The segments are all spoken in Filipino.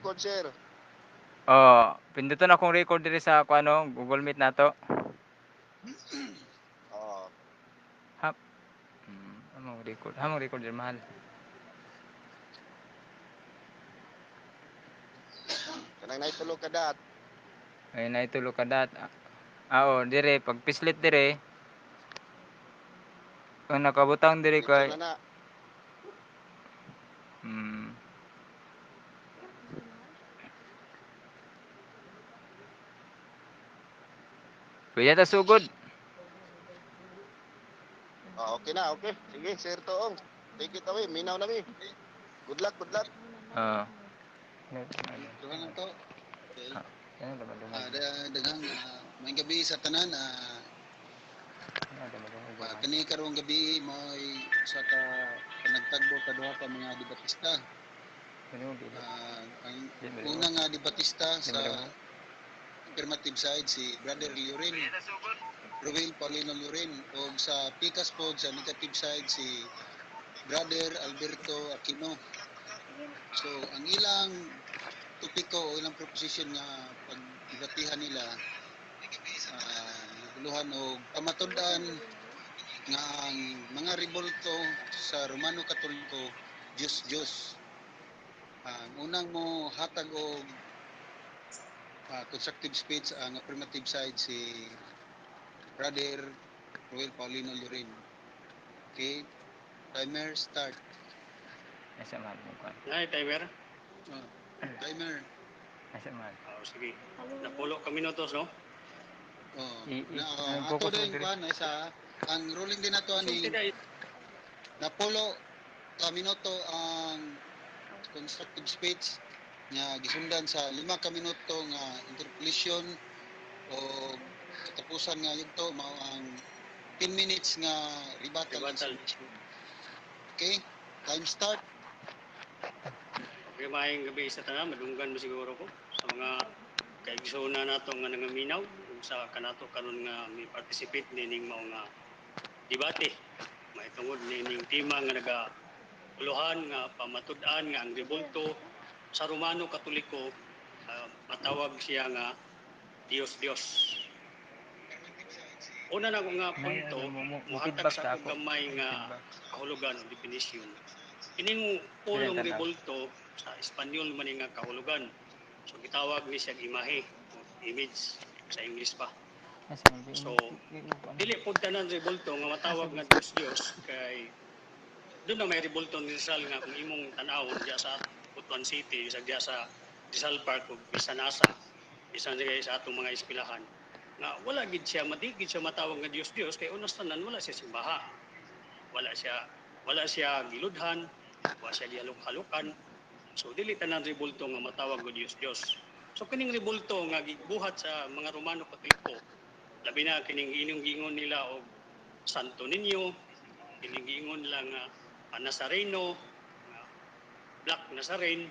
record, sir. Oh, pinduton akong record diri sa ano, Google Meet nato. Oo. Hap. Among record diri mahal. Kanang naitulog ka dat. Ay naitulo ka dat. Oo, dire pag pislit dire. Kung nakabutang dire Picture kay na na. Pwede ta sugod. Okay na, okay. Sige, sir Toong. Take it away. Minaw na mi. Good luck, good luck. Oo. Duhan lang to. Okay. Ano naman Daghang may gabi sa tanan. Kani karong gabi mo'y sa ka panagtagbo kaduha ka mga debatista. Ang unang debatista sa affirmative side si Brother Lurin, Ruel Paulino Lurin, o sa pikas po sa negative side si Brother Alberto Aquino. So ang ilang topiko o ilang proposition nga pagdebatihan nila naguluhan o pamatud-an nga ang mga rebolto sa Romano Katoliko Diyos. Ang unang mo hatag og constructive speech ang affirmative side si Brother Ruel Paulino Lurin. Okay, timer start. Asa man mo kan. Timer? Timer. Asa man. Sige. Napulo ka minutos, no? Ato din kuan isa ang ruling din nato ani napulo ka minuto ang constructive speech nga gisundan sa 5 ka minuto nga interpolation o katapusan nga yugto mao ang 10 minutes nga rebuttal. Okay, time start. Okay, maayong gabi sa tanan, madunggan mo siguro ko sa mga kaigsoon nato nga nangaminaw sa kanato karon nga may participate nining mao nga debate. May tungod nining tema nga nagapuluhan nga pamatud-an nga ang rebulto sa Romano Katoliko matawag siya nga Dios. Una na ko nga punto, muhatag sa akong gamay nga kahulugan o definisyon. Ining pulong rebulto sa Espanyol man nga kahulugan. So gitawag ni siya imahe, image sa English pa. So dili pud tanan rebulto nga matawag nga Dios kay doon na may rebulto ni Rizal nga kung imong tan-awon diya sa Butuan City, diya sa Rizal Park ug bisan asa, bisan sa atong mga eskwelahan. Nga wala gid siya matawag nga Dios kay unas tanan wala siya simbaha. Wala siya giludhan, wala siya gihalok-halukan. So dili tanan rebulto nga matawag nga Dios. So kining rebulto nga gibuhat sa mga Romano Katoliko, labi na kining inong-gingon nila og Santo Niño, kining gingon nila nga Nazareno, nga Black Nazarene,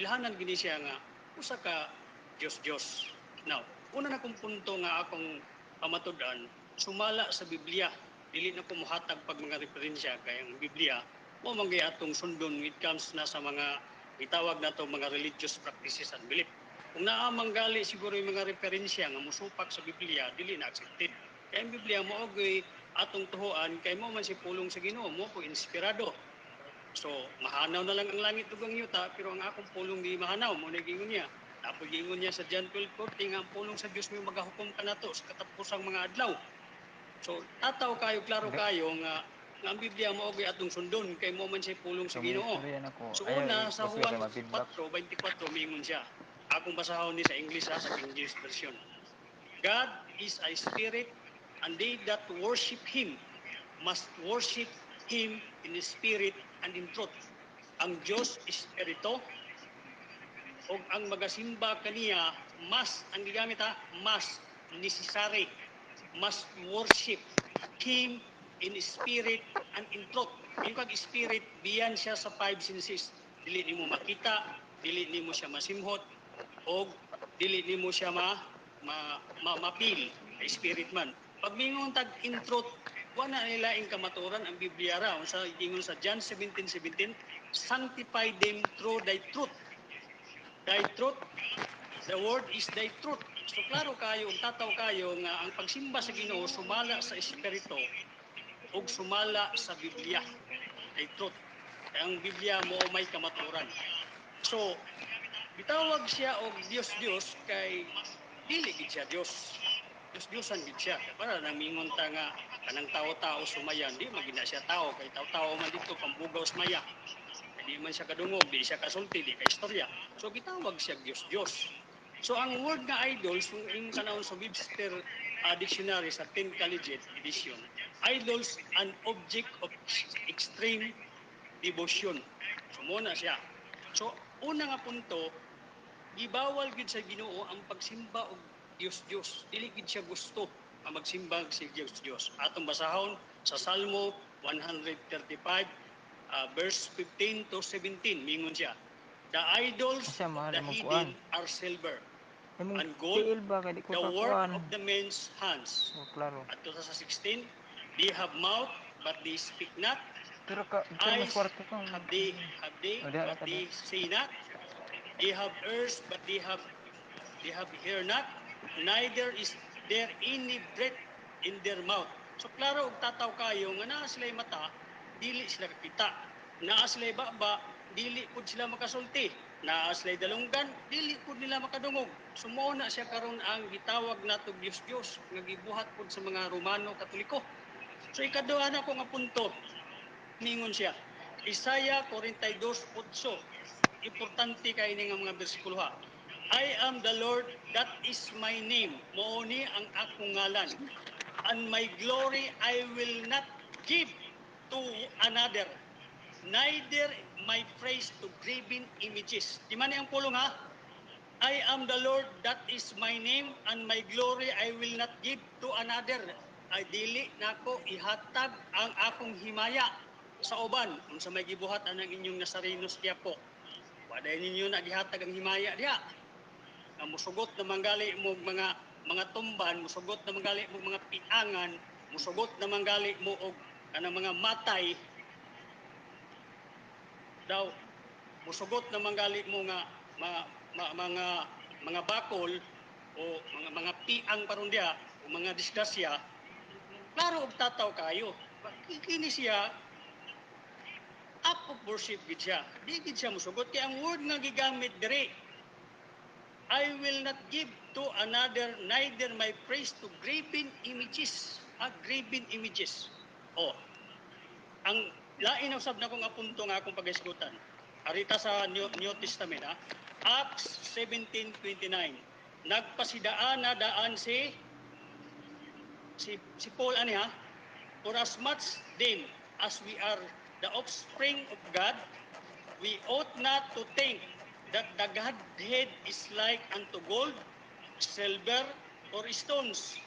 ilhanan gini siya nga usa ka Dios. Now, una na kong punto nga akong pamatud-an, sumala sa Biblia. Dili na ko mohatag pag mga referensya kay ang Biblia mo man atong sundon when it comes na sa mga itawag nato mga religious practices and belief. Kung naamang gali siguro yung mga referensya nga musupak sa Biblia, dili na accepted. Kaya ang Biblia mo og atong tuhuan kay mo man si pulong sa Ginoo, mo po inspirado. So mahanaw na lang ang langit ug ang yuta, pero ang akong pulong di mahanaw mo gingon niya. Tapos gingon niya sa John 12:40 nga ang pulong sa Dios may magahukom kanato sa katapusang mga adlaw. So tataw kayo, klaro kayo nga ang Biblia mo og atong sundon kay mo man siya pulong sa Ginoo. So una sa Juan 4:24 mingon siya. Akong basahon ni sa English sa King James version. God is a spirit, and they that worship Him must worship Him in spirit and in truth. Ang Dios espiritu o ang magasimba kaniya ang gigamit necessary, must worship Him in spirit and in truth. Yung kag-spirit, biyan siya sa 5 senses. Dili nimo makita, dili nimo siya masimhot, o dili nimo siya mapil, spirit man. Pag mingon tag in truth, wala nila ing kamaturan ang Biblia ra. Sa ingon sa John 17:17, sanctify them through thy truth. thy truth, the word is thy truth. So klaro kayo, ug tataw kayo nga ang pagsimba sa Ginoo sumala sa espiritu ug sumala sa Biblia. Thy truth. Ang Biblia mo may kamaturan. So bitawag siya og Dios kay dili gid siya Dios. Diyosan gid siya. Para nang mingon ta nga kanang tawo-tawo sumayan, di magina siya tao kay tawo-tawo man dito pambugaw sumaya. Di man siya kadungog, di siya kasulti, di ka istorya. So gitawag siya Dios. So ang word nga idols, yung kanawon sa Webster Dictionary sa 10th Collegiate Edition, idols an object of extreme devotion. So muna siya. So una nga punto, gibawal gid sa Ginoo ang pagsimba og Dios. Dili gid siya gusto ang magsimba si Dios. Atong basahon sa Salmo 135 verse 15 to 17 mingon siya. The idols Siya, mahal the mo hidden kuan. are silver Imong and gold, tiil ba kay di ko the pa work kuan. of the men's hands. Oh, klaro. At sa 16, they have mouth but they speak not, Pero mas eyes kwarto ka. have they Oh, diha but ka they say not, they have ears but they have hear not, neither is there any breath in their mouth. So klaro og tataw kayo nga naa sila'y mata, dili sila kakita. Naa sila'y baba, dili pud sila makasulti. Naa sila'y dalunggan, dili pud nila makadungog. Sumo na siya karon ang gitawag nato Dios nga gibuhat pud sa mga Romano Katoliko. So ikaduha na ko nga punto, ningon siya. Isaiah 42:8. Importante kay ni nga mga bersikulo ha. I am the Lord, that is my name. Mooni ang akong ngalan. And my glory I will not give to another. Neither my praise to graven images. Di man ang pulong ha? I am the Lord, that is my name, and my glory I will not give to another. Ay dili nako ihatag ang akong himaya sa uban. Kung sa may gibuhat ang inyong Nazarenos diya po. Wala ninyo nagihatag ang himaya diya. Nga musugot na manggali mo mga tumban, musugot na manggali mo mga piangan, musugot na manggali mo og kanang mga matay daw, musugot na manggali mo nga mga bakol o mga piang paron diya o mga disgrasya. Klaro og tataw kayo. Kini siya act of worship gid siya. Di gid siya musugot kay ang word nga gigamit diri, I will not give to another, neither my praise to graven images. Graven images. Oh, ang lain usab na kong apunto nga akong pag-isgutan. Arita sa New Testament ha. Acts 17:29. Nagpasidaan na daan si Paul ani ha. For as much then as we are the offspring of God, we ought not to think that the Godhead is like unto gold, silver, or stones,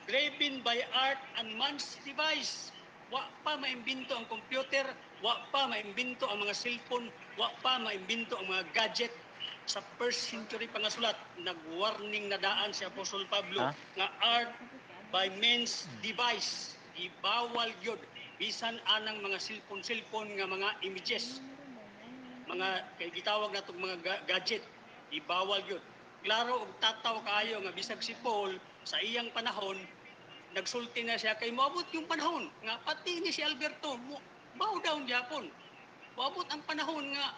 graven by art and man's device. Wa pa maimbento ang computer, wa pa maimbento ang mga cellphone, wa pa maimbento ang mga gadget. Sa first century pa nga sulat, nag-warning na daan si Apostol Pablo nga art by men's device. Ibawal yun. Bisan anang mga cellphone nga mga images. Mga kay gitawag natong mga gadget. Ibawal yun. Klaro og tataw kaayo nga bisag si Paul sa iyang panahon nagsulti na siya kay moabot yung panahon nga pati ni si Alberto bow down Japon. Moabot ang panahon nga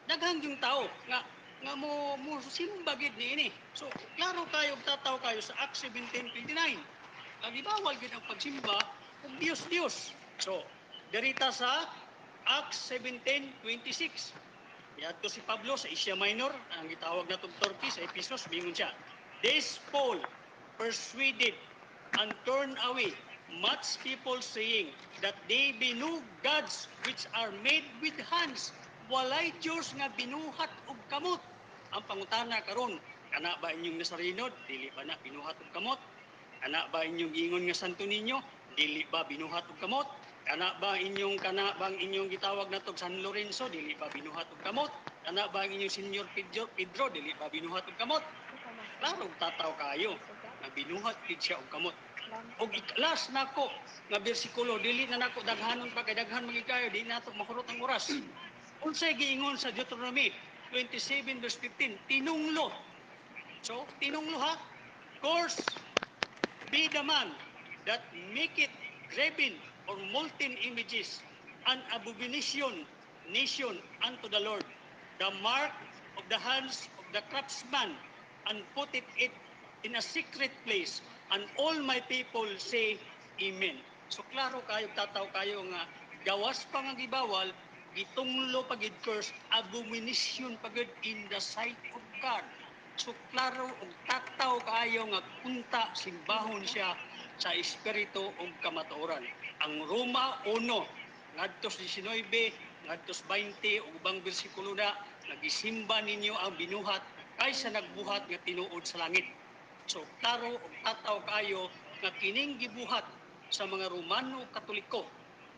daghang yung tao nga mo simba gid niini. So klaro kayo og tataw kayo sa Acts 17:29. Gibawal gid ang pagsimba og Dios. So derita sa Acts 17:26. Yadto si Pablo sa Asia Minor, ang gitawag natong Turkey sa Ephesus, mingon siya. This Paul persuaded and turned away much people saying that they be no gods which are made with hands. Walay Diyos nga binuhat og kamot. Ang pangutana karon, kana ba inyong Nazareno, dili ba na binuhat og kamot? Kana ba inyong ingon nga Santo Niño, dili ba binuhat og kamot? Kana ba ang inyong gitawag natog San Lorenzo, dili ba binuhat og kamot? Kana ba ang inyong Senyor Pedro, dili ba binuhat og kamot? Klaro tataw kayo nga binuhat gid siya og kamot. Og last nako nga bersikulo, dili na nako daghanon pa kay daghan magikayo, di nato makurot ang oras. Unsay giingon sa Deuteronomy 27 verse 15, tinunglo. So, tinunglo ha. Course, be the man that make it graven or molten images, an abomination nation unto the Lord, the mark of the hands of the craftsman, and put it in a secret place, and all my people say, Amen. So klaro kayo, tataw kayo nga, gawas pa nga gibawal, gitunglo pagid first, abomination pagid in the sight of God. So klaro og tataw kayo nga punta simbahon siya sa espiritu ug kamatuoran. Ang Roma 1 ngadtos 19 ngadtos 20 ug ubang bersikulo na nagisimba ninyo ang binuhat kaysa nagbuhat nga tinuod sa langit. So klaro og tataw kayo nga kining gibuhat sa mga Romano Katoliko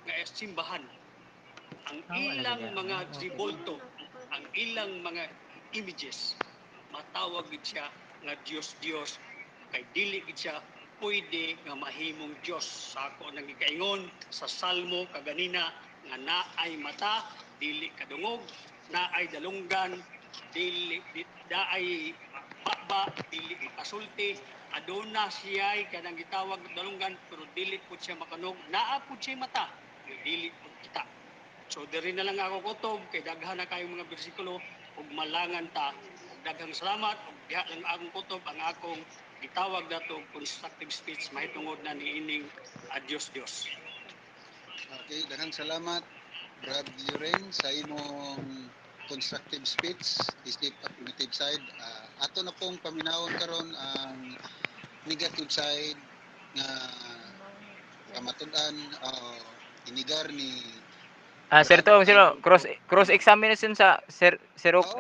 nga simbahan. Ang ilang mga ribulto, ang ilang mga images, matawag gid siya nga Dios kay dili gid siya pwede nga mahimong Dios. Sa ako nang gikaingon sa Salmo kaganina nga naay mata dili kadungog, naay dalunggan dili daay baba dili pasulti, aduna siya'y kanang gitawag dalunggan pero dili pud siya makanog, naa pud siya mata nga dili pud kita. So diri na lang ako kutob kay daghan na kayong mga bersikulo ug malangan ta. Daghang salamat ug diha lang akong kutob ang akong gitawag dato constructive speech mahitungod na niining Dios. Okay, daghang salamat Brad Luren sa imong constructive speech isip affirmative side. Ato na pong paminawon karon ang negative side nga kamatud-an inigar ni Sir Brad Tong, sino? Alberto. Cross examination sa Sir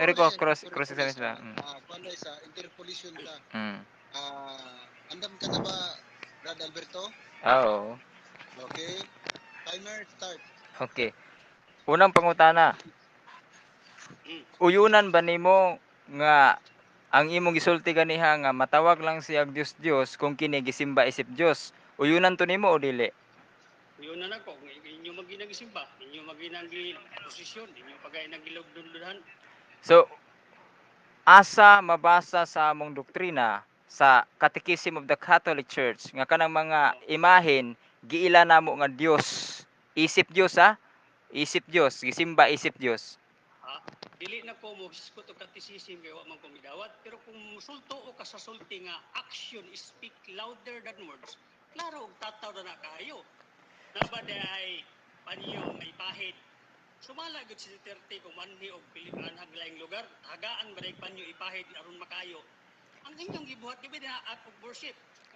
Rico, cross examination ba? Kuanday sa interpolation ta. Mm. Andam ka na ba Brad Alberto? Oo. Okay. Timer start. Okay. Unang pangutana. Uyunan ba nimo nga ang imong gisulti ganiha nga matawag lang siya Dios kung kini gisimba isip Dios? Uyunan to nimo o dili? Yun na nako, inyo maginagisimba, inyo maginagi posisyon, inyo pagay nagilugdunduhan. So, asa mabasa sa among doktrina sa Catechism of the Catholic Church nga kanang mga imahen giila namo nga Dios. Isip Dios ha? Isip Dios, gisimba isip Dios. Dili na ko mo hiskot o katisism kay wa man ko midawat, pero kung musulto o kasasulti nga action speak louder than words, klaro og tataw na kayo. Nabada ay paniyong may pahid. Sumala gud si Duterte kung manhi og Pilipinan haglaing lugar, hagaan ba day panyo ipahid aron makayo. Ang inyong gibuhat di ba na act of worship.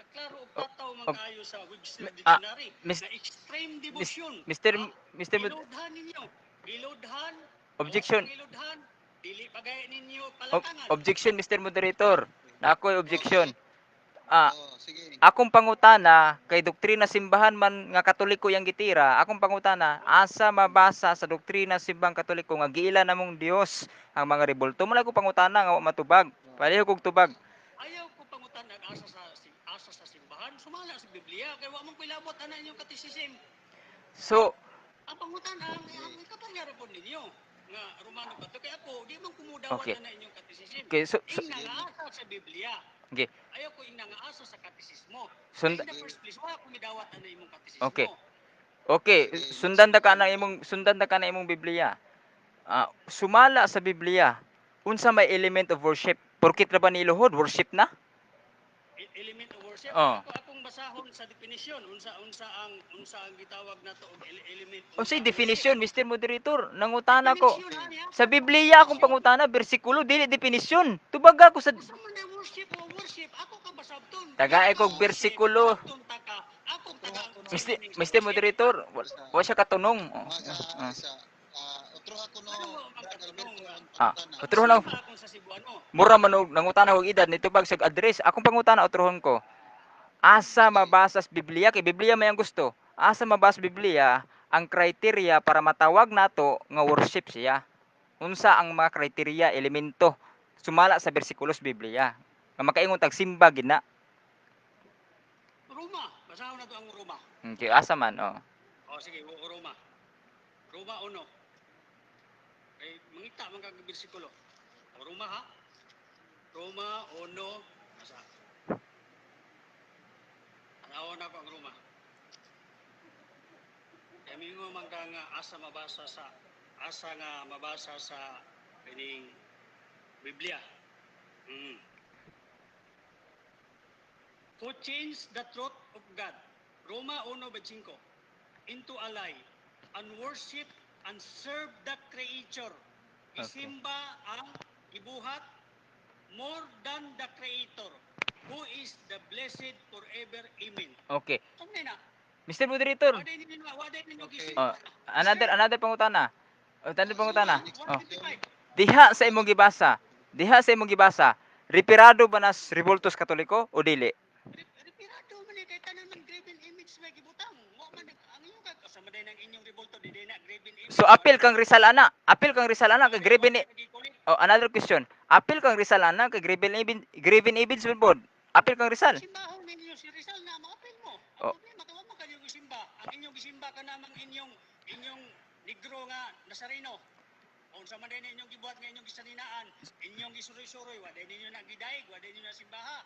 Klaro og tataw man kayo sa Webster Dictionary na extreme devotion. Mr. Ilodhan ninyo. Ilodhan. Objection. Ilodhan. Dili pagay ninyo palatangan. Objection, Mr. Moderator. Na ako'y objection. Sige. Akong pangutana kay doktrina simbahan man nga Katoliko yang gitira. Akong pangutana, asa mabasa sa doktrina simbang Katoliko nga giila namong Dios ang mga rebulto? Mo ko pangutana nga wa matubag. Pareho kog tubag. Ayaw ko pangutan asa sa simbahan, sumala sa Biblia kay wa man ko ilabot ana inyong katisism. So, Ang pangutan ang kapangyarihan po ninyo nga Romano ba to kay ako di man kumudawat Okay. na inyong katisism. Okay, so Inangaasa sa Biblia. okay. Ayaw ko inangaasa sa katisismo. Sunda- In the first place, wala ko midawat na imong katisismo. Okay. Okay, sundan da ka na imong Biblia. Sumala sa Biblia. Unsa may element of worship? Porkit ra ba niluhod worship na? Element of worship. Oh. Akong basahon sa definition unsa ang gitawag nato og element. Unsay definition, Mr. Moderator? Nangutana ko. Sa Biblia akong pangutana, bersikulo dili definition. Tubaga ko sa Sa man worship. Ako ka basabton. Tagaay kog bersikulo. Ako taga. Mr. Moderator, wa siya katunong. Otro ako no Brad Alberto. Otro na. Ako sa Cebuano. Mura man og nangutana og edad nitubag sa address. Akong pangutana otrohon ko. Asa mabasa sa Biblia kay Biblia may ang gusto. Asa mabasa sa Biblia ang criteria para matawag nato nga worship siya. Unsa ang mga criteria, elemento sumala sa bersikulos Biblia. Nga makaingon tag simba gid na. Roma. Basahon na to ang Roma. Okay, asa man Sige, Roma. Roma 1. Kay mangita man kag bersikulo. Roma ha. Roma 1 asa. Tanaw na ko ang Roma. Kami mo man ka nga asa nga mabasa sa kining Biblia. To change the truth of God. Roma 1:5 into a lie and worship and serve the Creator. Isimba ang ibuhat more than the Creator, who is the blessed forever. Amen. Okay. Saan na? Mr. Moderator. Waday ninyo Okay. Oh, another pangutana. Another pangutana. Oh. 155. Diha sa imong gibasa. Diha sa imong gibasa. Reparado ba nas Revoltos Katoliko o dili? Repirado man ni kay tanan man graven image may gibutang. Wa man ang inyong kasama din ang inyong revolto di na graven image. So apil kang Rizal ana. Apil kang Rizal ana kay graven Oh, another question. Apil kang Rizal ana kay graven image bod. Apil kang Rizal. Simbahon ninyo si Rizal na maapil mo. Oh. Ang problema kawa man kanyo gisimba. Ang inyong gisimba ka namang inyong negro nga Nazareno. Unsa man din inyong gibuhat nga inyong gisaninaan, inyong gisuroy-suroy, wa din ninyo nagidaig, wa din ninyo nasimbaha.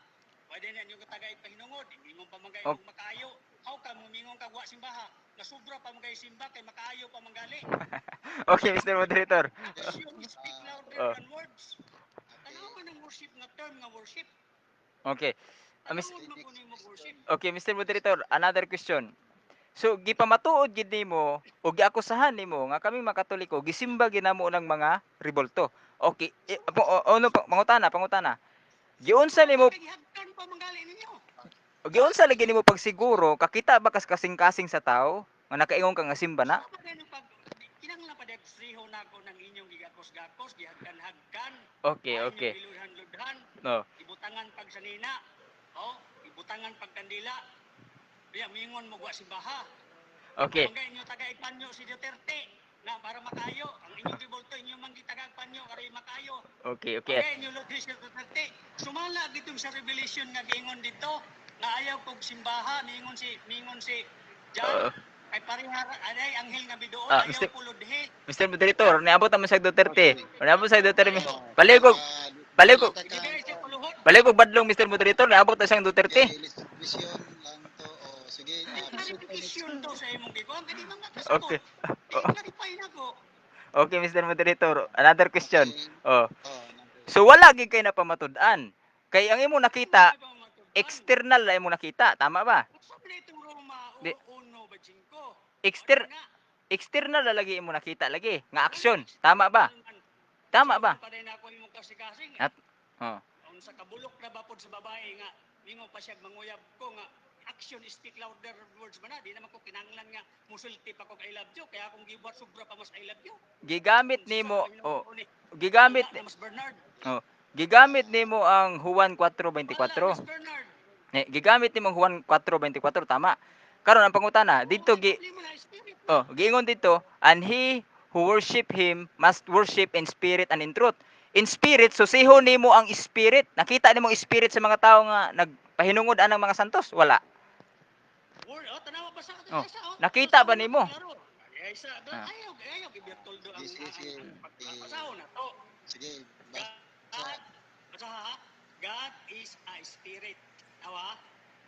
Wa din ninyo katagay pahinungod, ingon pa mangay Oh. makaayo. How ka mumingon kag wa simbaha? Nasubra pa mangay simba kay makaayo pa manggali. Okay, Mr. Moderator. Action speak louder Oh. than words. Tanawan ang worship nga term nga worship. Okay. Tanawon mo kunin mo worship. Okay, Mr. Moderator, another question. So gipamatuod gid nimo o giakusahan nimo nga kami mga Katoliko gisimba ginamo ng mga rebolto. Okay, ano pangutana. Giunsa nimo Gihagkan pa manggali ninyo. giunsa lagi nimo pagsiguro kakita ba kasing-kasing sa tao nga nakaingon ka nga simba na? Kinanglan pa dahil friho na ako ng inyong gigakos-gakos, gihagkan-hagkan. Okay, o, okay. Inyong iludhan-ludhan, No. ibutangan pag sanina, ibutangan pag kandila, biya mingon mo gwa simbaha. Okay. Kung inyo taga-ipanyo si Duterte, na para makayo, ang inyong gibulto, inyong manggi taga-ipanyo, karoy makayo. Okay. Okay, inyo lodhi si Duterte. Sumala ditong sa revelation nga giingon dito, na ayaw kog simbaha, mingon si John, ay parihar anay anghel nga bidoon ayaw pulodhi. Mr. Moderator, niabot naman sa Duterte. Niabot sa Duterte. Paligog badlong Mr. Moderator, niabot na siyang Duterte. Vision lang to. O, sige. Clarification to sa imong gigawang kadi mga Okay. clarify na ko. Okay, Mr. Moderator, another question. Oh. number. So wala gid kay napamatud-an. Kay ang imo nakita external la imo nakita, tama ba? Sabi na itong Roma Di- 1:5. External la lagi imo nakita lagi nga aksyon, tama ba? Tama ba? Pa din ako imong kasing-kasing. At oh. Kung sa kabulok na bapod sa babae nga mingo pa siya manguyab ko nga action speak louder words ba na di naman ko kinanglan nga musulti pa ko I love you kaya akong gibuhat sobra pa mas I love you. Gigamit nimo Gigamit mas Bernard. gigamit nimo ang Juan 4:24. Mas Bernard. Gigamit nimo ang Juan 4:24, tama. Karon ang pangutana, dito giingon dito, and he who worship him must worship in spirit and in truth. In spirit, susihon nimo ang spirit. Nakita nimo ang spirit sa mga tao nga nagpahinungod anang mga santos? Wala. Tanawa pa sa Oh, nakita ba nimo? Isa, ayaw gibirtoldo ang pasaw na to. Sige. God is a spirit. Tawa?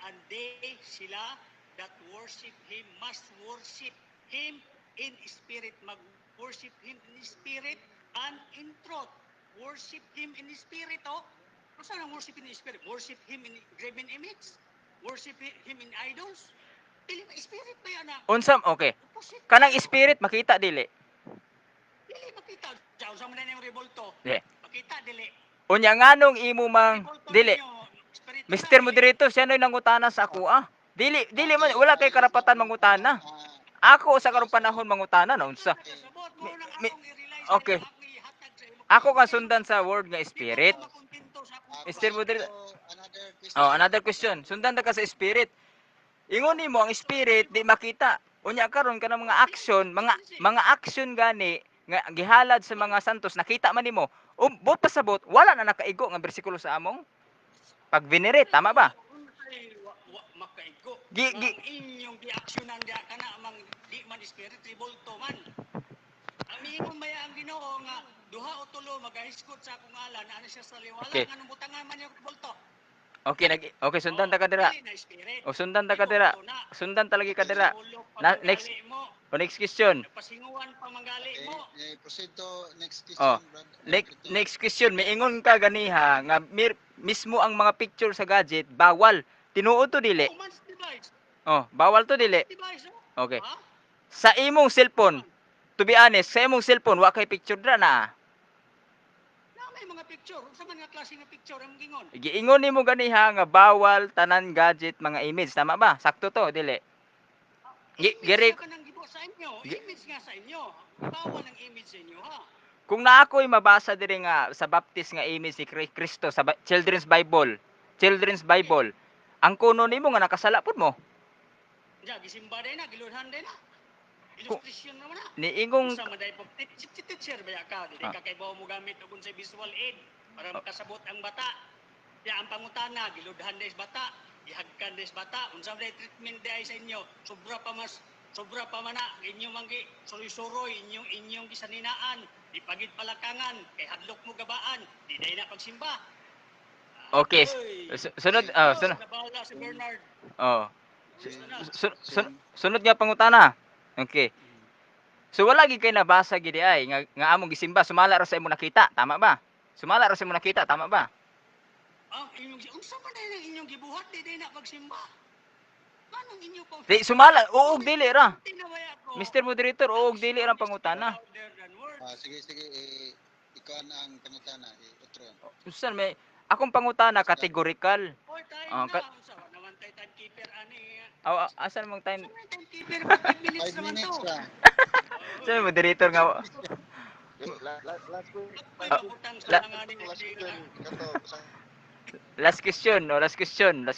And they sila that worship him must worship him in spirit. Mag-worship him in spirit and in truth. Worship him in spirit, Saan ang worship in spirit? Worship him in graven image? Worship him in idols? Dili ba spirit ba yan? Unsam, okay. Kanang spirit makita dili. Dili makita. Diyan sa mga yung revolto. Di. Makita dili. Unya nganong imo mang Revolto dili. ninyo, spiritual Mr. na, Moderator, siya no'y nangutana sa ako Dili man wala kay karapatan mangutana. Ako sa karong panahon mangutana na unsa. Kasabot mo nang Mi- akong i-realize okay. na akong ihatag sa imo. Ako kan sundan sa word nga Di spirit. mo makontento sa akong Mr. Moderator. Another question. Oh, another question. Sundan ta ka sa spirit. Ingon nimo ang spirit di makita. Unya karon kanang mga action, mga action gani nga gihalad sa mga santos nakita man nimo. Bot pasabot wala na nakaigo nga bersikulo sa among pag-venerate, tama ba? makaigo. Gi- Ang inyong di-aksyonan diya kana mang di man spirit revolto man. Ang miingon maya ang Ginoo nga duha o tulo magahisgot sa akong ngalan ana siya sa liwala Okay. nga butangan man yung bulto. Okay, okay, sundan ta ka dira. Dili na spirit. O sundan ta ka dira. Bulto na. Sundan talaga ka dira. Bulok Na, pa next, manggali mo. o next question. Pasinguan pa manggali Okay, mo. proceed to next Oh, question, Brad. next question, miingon ka ganiha nga mismo ang mga picture sa gadget bawal. Tinuod to dili. Humans device. Oh, bawal to dili. Device. Okay. Ha? Sa imong cellphone, to be honest, sa imong cellphone wa kay picture dra na. Na may mga picture. Unsa man nga klase nga picture ang gingon? Giingon nimo ganiha nga bawal tanan gadget mga image, tama ba? Sakto to, dili. Giri, Image nga kanang gibuhat sa inyo. Image nga sa inyo. Bawal ang image sa inyo, ha? kung na ako'y mabasa diri nga sa baptist nga image ni Kristo sa Children's Bible, ang kuno nimo nga nakasala pud mo. Diya, gisimba din na, giludhan din na. Illustration naman na. Niingong Sa maday pag teacher ba ka, dili ka kay bawo mo gamit og sa visual aid para makasabot ang bata. Ya ang pangutana, giludhan des bata, gihagkan des bata, unsa day treatment day sa inyo? Sobra pa man na inyo manggi suroy-suroy inyong gisaninaan, ipagid palakangan kay hadlok mo gabaan, di day na pagsimba. okay. Sunod Nabala si Bernard. oh. Sunod nga pangutana. Okay. So wala gid kay nabasa gid ay nga among gisimba sumala ra sa imo nakita, tama ba? Sumala ra sa imo nakita, tama ba? Unsa man ang inyong gibuhat di day na pagsimba? Manong inyo pa? Di sumala, uog dili ra. Tinawaya ko. Mr. Moderator, uog dili ra pangutana. Sige, ikaw ang pangutana, Utron. Usan may akong pangutana categorical. Or tayo Ah, na, unsa man naman tayo timekeeper ani. Asan mong time? Unsa man timekeeper 5 minutes 5 naman to. minutes ra. Saan moderator nga? Last May Ah, pangutang sa la- mga ni question. Kato, Last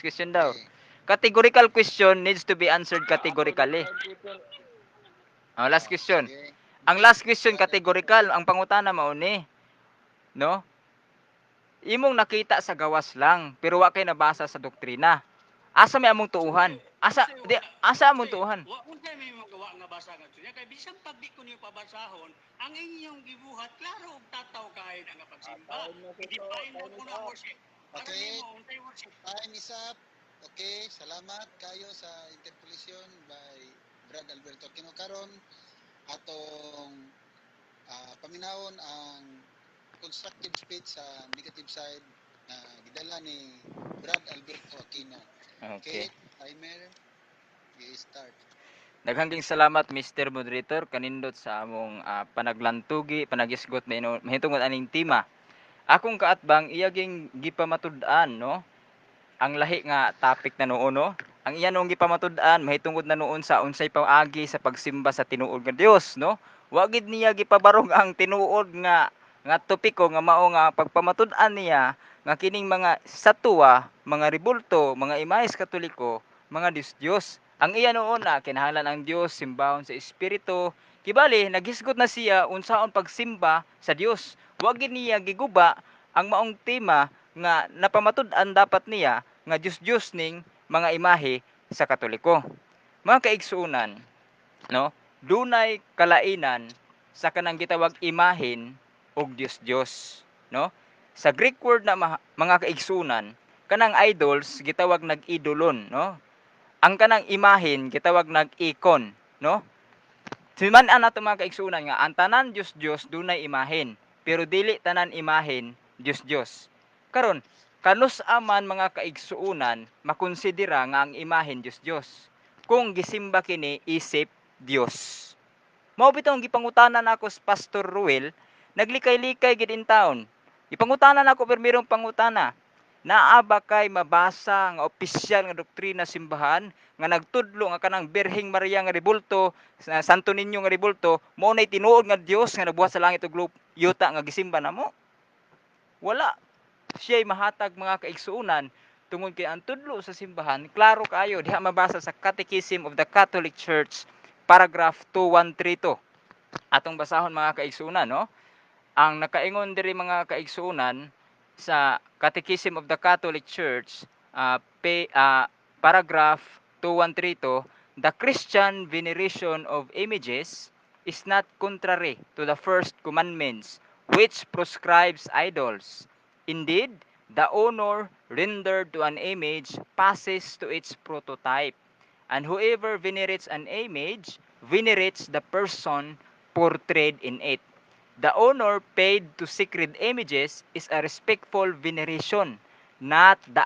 question daw. Okay. Categorical question needs to be answered categorically. Last question. Sige. Ang last question categorical, ang pangutana mao ni, no? Imong nakita sa gawas lang, pero wa kay nabasa sa doktrina. Asa may among tuuhan? Asa among tuuhan? Wa unsay may magawa nga basa nga tunya kay bisan pag di ko niyo pabasahon, ang inyong gibuhat klaro og tataw kay nga pagsimba. Di pa mo kuno worship. Okay. Unsay worship? Time is up. Okay, salamat kayo sa interpolation by Brad Alberto Aquino karon atong paminawon ang constructive speech sa negative side na gidala ni Brad Alberto Aquino. Okay. Timer i-start. Daghang salamat Mr. Moderator kanindot sa among panaglantugi, panagisgot mahitungod aning tema. Akong kaatbang iyaging gipamatud-an, no? Ang lahi nga topic na noon, no? Ang iya nung gipamatud-an mahitungod na noon sa unsay paagi sa pagsimba sa tinuod nga Dios, no? Wa gid niya gipabarog ang tinuod nga topiko nga mao nga pagpamatud-an niya nga kining mga satwa, mga ribulto, mga imahes katoliko, mga Diyos. Ang iya noon na kinahanglan ang Dios simbahon sa espiritu. Kibali nagisgot na siya unsaon pagsimba sa Dios. Wa gid niya giguba ang maong tema nga napamatud-an dapat niya nga Diyos ning mga imahe sa Katoliko. Mga kaigsuonan, no? Dunay kalainan sa kanang gitawag imahen og Diyos, no? Sa Greek word na mga kaigsuonan, kanang idols gitawag nag-idolon, no? Ang kanang imahen gitawag nag-ikon, no? Siman-an nato mga kaigsuonan nga ang tanan Diyos dunay imahen, pero dili tanan imahen Diyos. Karon, kanus aman mga kaigsuonan makonsidera nga ang imahen Diyos. Kung gisimba kini isip Dios. Mao bitong gipangutanan nako sa Pastor Ruel, naglikay-likay gid in town. Gipangutanan nako pirmirong pangutana. Naa ba kay mabasa nga opisyal nga doktrina simbahan nga nagtudlo nga kanang Birheng Maria nga ribulto, Santo Niño nga ribulto, mao nay tinuod nga Dios nga nabuhat sa langit ug yuta nga gisimba namo? Wala. Siya'y mahatag mga kaigsuonan tungod kay ang tudlo sa simbahan klaro kaayo diha mabasa sa Catechism of the Catholic Church paragraph 2132. Atong basahon mga kaigsuonan, no? Ang nakaingon diri mga kaigsuonan sa Catechism of the Catholic Church paragraph 2132, the Christian veneration of images is not contrary to the first commandments, which prescribes idols. Indeed, the honor rendered to an image passes to its prototype, and whoever venerates an image venerates the person portrayed in it. The honor paid to sacred images is a respectful veneration, not the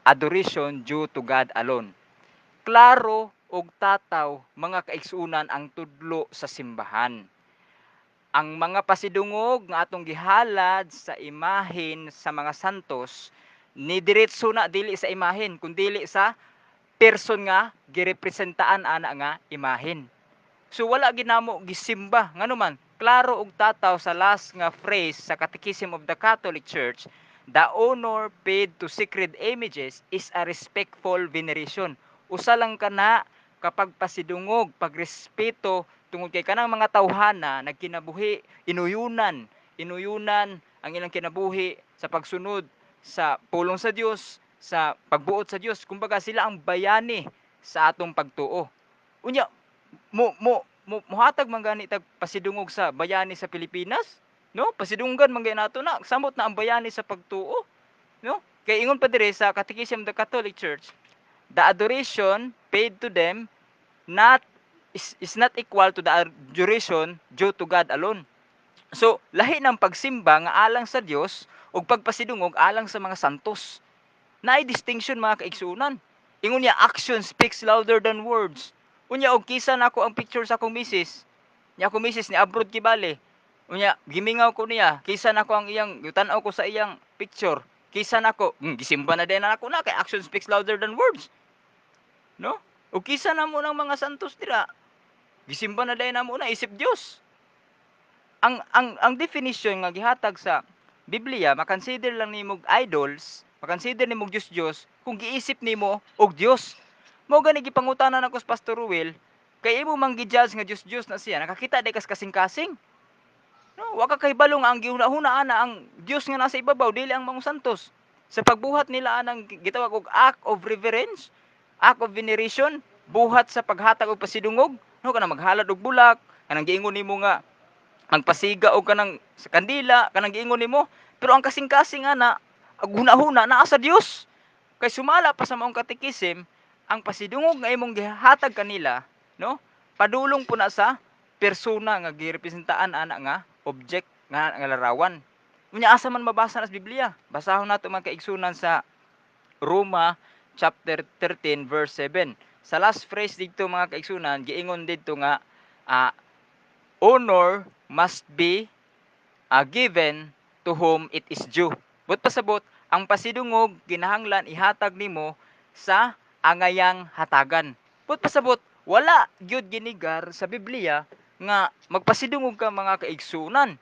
adoration due to God alone. Klaro og tataw mga kaigsunan ang tudlo sa simbahan. Ang mga pasidungog nga atong gihalad sa imahen sa mga santos ni diretso na dili sa imahen kundi sa person nga girepresentaan ana nga imahen. So wala ginamo gisimba nganuman klaro og tataw sa last nga phrase sa Catechism of the Catholic Church, the honor paid to sacred images is a respectful veneration. Usa lang kana kapag pasidungog, pagrespeto tungod kay kanang mga tawhana nagkinabuhi inuyunan ang ilang kinabuhi sa pagsunod sa pulong sa Dios, sa pagbuot sa Dios. Kumbaga sila ang bayani sa atong pagtuo. Unya muhatag man gani tag pasidungog sa bayani sa Pilipinas, no? Pasidunggan man gani nato na samot na ang bayani sa pagtuo, no? Kay ingon pa dire sa Catechism of the Catholic Church, the adoration paid to them is not equal to the adoration due to God alone. So, lahi ng pagsimba nga alang sa Dios ug pagpasidungog alang sa mga santos. Naay distinction mga kaigsunan. Ingon niya, action speaks louder than words. Unya og kisa nako ang picture sa akong misis. Nya akong misis ni abroad kibali. Unya gimingaw ko niya, kisa nako ang iyang tan-aw ko sa iyang picture. Kisa nako, gisimba na din nako na kay action speaks louder than words. No? O kisa na mo ng mga santos dira. Gisimba na din namo na isip Dios. Ang definition nga gihatag sa Biblia, makonsider lang nimo idols, makonsider nimo Dios kung giisip nimo og Dios. Mao gani gipangutanan ako sa Pastor Ruel, kay imo man gi-judge nga Dios na siya, nakakita day kas kasing-kasing. No, wa ka kahibalo nga ang gihuna-huna ana ang Dios nga nasa ibabaw dili ang mga santos. Sa pagbuhat nila anang gitawag og act of reverence, act of veneration, buhat sa paghatag og pasidungog, no kana maghalad og bulak, kanang giingon nimo nga magpasiga og kanang sa kandila, kanang giingon nimo, pero ang kasing-kasing ana ang huna-huna naa sa Dios. Kay sumala pa sa maong katekism, ang pasidungog nga imong gihatag kanila, no? Padulong po na sa persona nga girepresentaan ana nga object nga larawan. Unya asa man mabasa na sa Biblia? Basahon nato mga kaigsunan sa Roma chapter 13 verse 7. Sa last phrase dito mga kaigsunan, giingon dito nga honor must be given to whom it is due. But pasabot, ang pasidungog kinahanglan ihatag nimo sa angayang hatagan. But pasabot, wala gyud ginigar sa Biblia nga magpasidungog ka mga kaigsunan.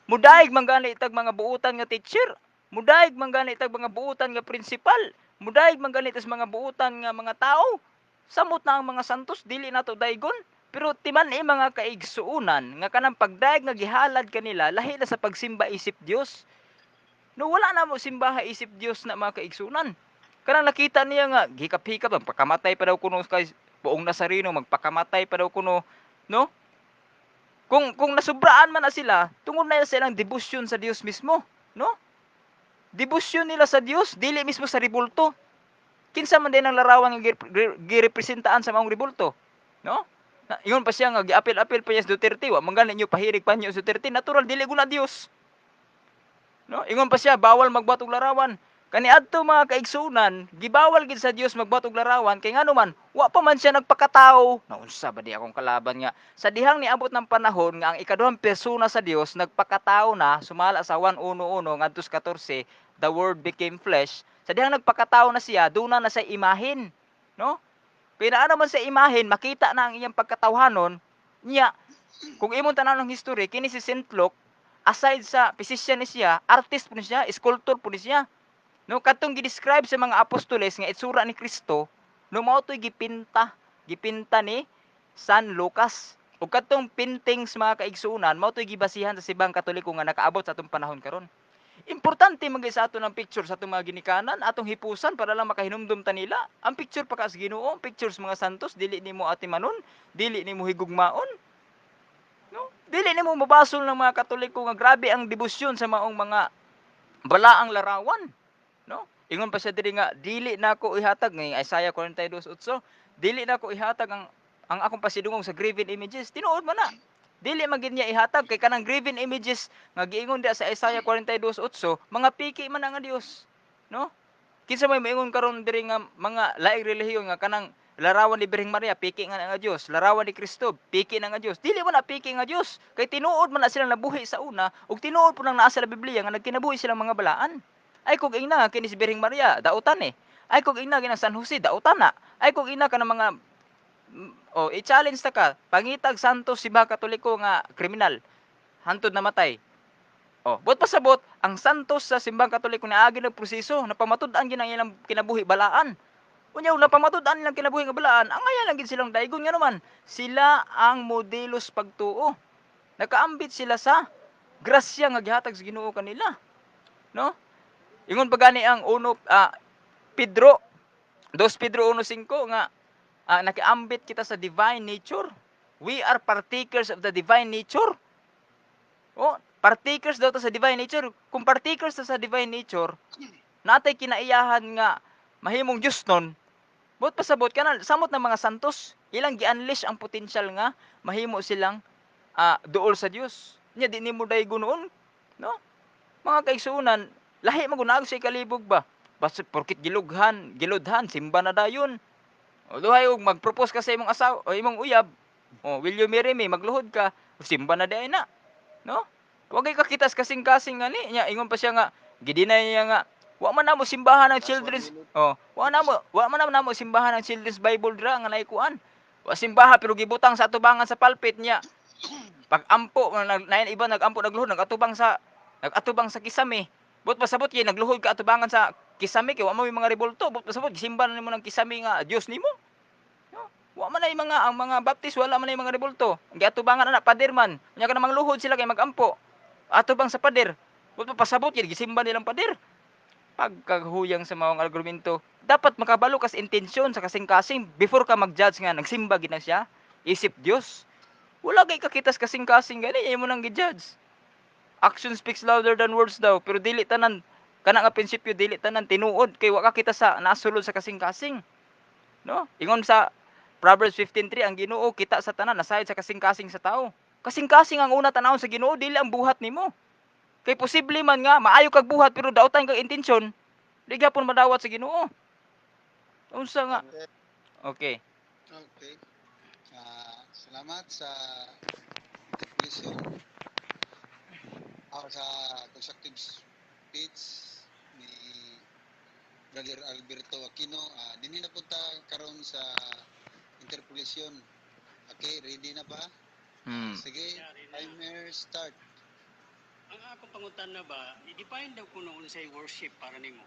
Mudaig man gani itag mga buutan nga teacher, mudaig man gani itag mga buutan nga principal, mudaig man gani tas mga buutan nga mga tao. Samot na ang mga santos dili nato daygon. Pero timan mga kaigsuunan nga kanang pagdaig nga gihalad kanila lahi na sa pagsimba isip Dios. No wala na mo simbaha isip Dios na mga kaigsunan. Kanang nakita niya nga gikap-hikap magpakamatay pa daw kuno kay buong Nazareno, magpakamatay pa daw kuno, no? Kung nasubraan man na sila, tungod na silang debosyon sa Dios mismo, no? Debosyon nila sa Dios, dili mismo sa ribulto. Kinsa man din ang larawan nga girepresentaan sa maong ribulto, no? Ingon pa siya nga giapil-apil pa niya sa Duterte, wa man gani niyo pahirig pa niyo sa Duterte, natural dili guna Dios. No? Ingon pa siya bawal magbuhat og larawan. Kaniadto mga kaigsunan, gibawal gid sa Dios magbuhat og larawan kay ngano man wa pa man siya nagpakatao. Naunsa ba di akong kalaban nga sa dihang niabot ng panahon nga ang ikaduhang persona sa Dios nagpakatao na sumala sa 1:1 ngadto sa 14, the word became flesh. Sa dihang nagpakatao na siya, duna na sa imahin, no? Pinaano man sa imahin, makita na ang iyang pagkatawhanon niya. Kung imong tanan ng history, kini si Saint Luke, aside sa physician ni siya, artist po ni siya, sculptor po ni siya. No, katong gi-describe sa mga apostoles nga itsura ni Kristo, no mao toy gipinta ni San Lucas. Ug katong paintings mga kaigsunan, mao toy gibasihan sa sibang Katoliko nga nakaabot sa atong panahon karon. Importante man gyud sa ato ng picture sa atong mga ginikanan, atong hipusan para lang makahinumdum ta nila. Ang picture pa kas Ginoo, pictures mga santos dili nimo atimanon, dili nimo higugmaon. Dili nimo mabasol ng mga Katoliko nga grabe ang debosyon sa maong mga balaang larawan, no? Ingon pa siya diri nga dili nako ihatag ng Isaiah 42:8, dili nako ihatag ang akong pasidungog sa graven images. Tinuod man na. Dili man gid niya ihatag kay kanang graven images nga giingon diha sa Isaiah 42:8, mga piki man na nga Dios, no? Kinsa may moingon karon diri nga mga laing relihiyon nga kanang larawan ni Birheng Maria piki nga Dios, larawan ni Kristo piki nga Dios. Dili man na piki nga Dios, kay tinuod man na sila nabuhi sa una ug tinuod po nang naa sa Biblia nga nagkinabuhi silang mga balaan. Ay kog ina kini si Birheng Maria, dautan eh. Ay kog ina kinang San Jose, dautan na. Ay kog ina kanang mga i-challenge ta ka, pangitag santos si ba Katoliko nga kriminal, hantod namatay. Buot pasabot, ang santos sa simbang Katoliko niagi ng proseso, napamatud-an gid ang ilang kinabuhi balaan. Unya napamatud-an nilang kinabuhi nga balaan, ang aya lang gid silang daygon nga naman. Sila ang modelos pagtuo. Nakaambit sila sa grasya nga gihatag sa Ginoo kanila. No? Ingon pa gani ang Pedro 2 Pedro 1:5 nga nakiambit kita sa divine nature. We are partakers of the divine nature. Partakers daw ta sa divine nature. Kung partakers ta sa divine nature, natay kinaiyahan nga mahimong Dios nun, buot pasabot kana samot ng mga santos, ilang gi-unleash ang potential nga mahimo silang duol sa Dios. Nya di nimo daygon noon, no? Mga kaigsuonan, lahi magunag sa ikalibog ba? Basta porkit giludhan, simba na dayon. Duhay og mag-propose ka sa imong asawa o imong uyab. Will you marry me? Magluhod ka, simba na day na. No? Wagay ka kitas kasing-kasing nga ni. Ingon pa siya nga, gidinay niya nga, wa man namo simbahan ng children's, wa man namo simbahan ng children's Bible dira nga naikuan. Wa simbaha pero gibutang sa atubangan sa pulpit niya. Pag ampo, nain iba nagampo nagluhod, nagatubang sa kisame. But pasabot kay nagluhod ka atubangan sa kisame kay wa mo mga rebulto. But pasabot gisimba nimo ng kisame nga Dios nimo. No? Wa man ay ang mga baptist wala man ay mga rebulto. Giatubangan ana pader man. Nya ka namang luhod sila kay magampo. Atubang sa pader. But pasabot kay gisimba nilang pader. Pagkahuyang sa maong argumento, dapat makabalo ka sa intensyon sa kasing-kasing before ka mag-judge nga nagsimba gid na siya. Isip Dios. Wala kay kakitas kasing-kasing gani imo nang gi-judge. Action speaks louder than words daw, pero dili tanan kana nga prinsipyo dili tanan tinuod kay wa ka kita sa nasulod sa kasing-kasing. No? Ingon sa Proverbs 15:3 ang Ginoo kita sa tanan nasayod sa kasing-kasing sa tao. Kasing-kasing ang una tanawon sa Ginoo dili ang buhat nimo. Kay posible man nga maayo kag buhat pero daotan kag intensyon, di gyapon madawat sa Ginoo. Unsa nga? Okay. Okay. Salamat sa interpretation sa constructive speech ni Brother Alberto Aquino. Dinhi na punta karon sa interpretation. Okay, ready na ba? Sige, timer start. Ang akong pangutan na ba, i-define daw kung noon say worship para nimo.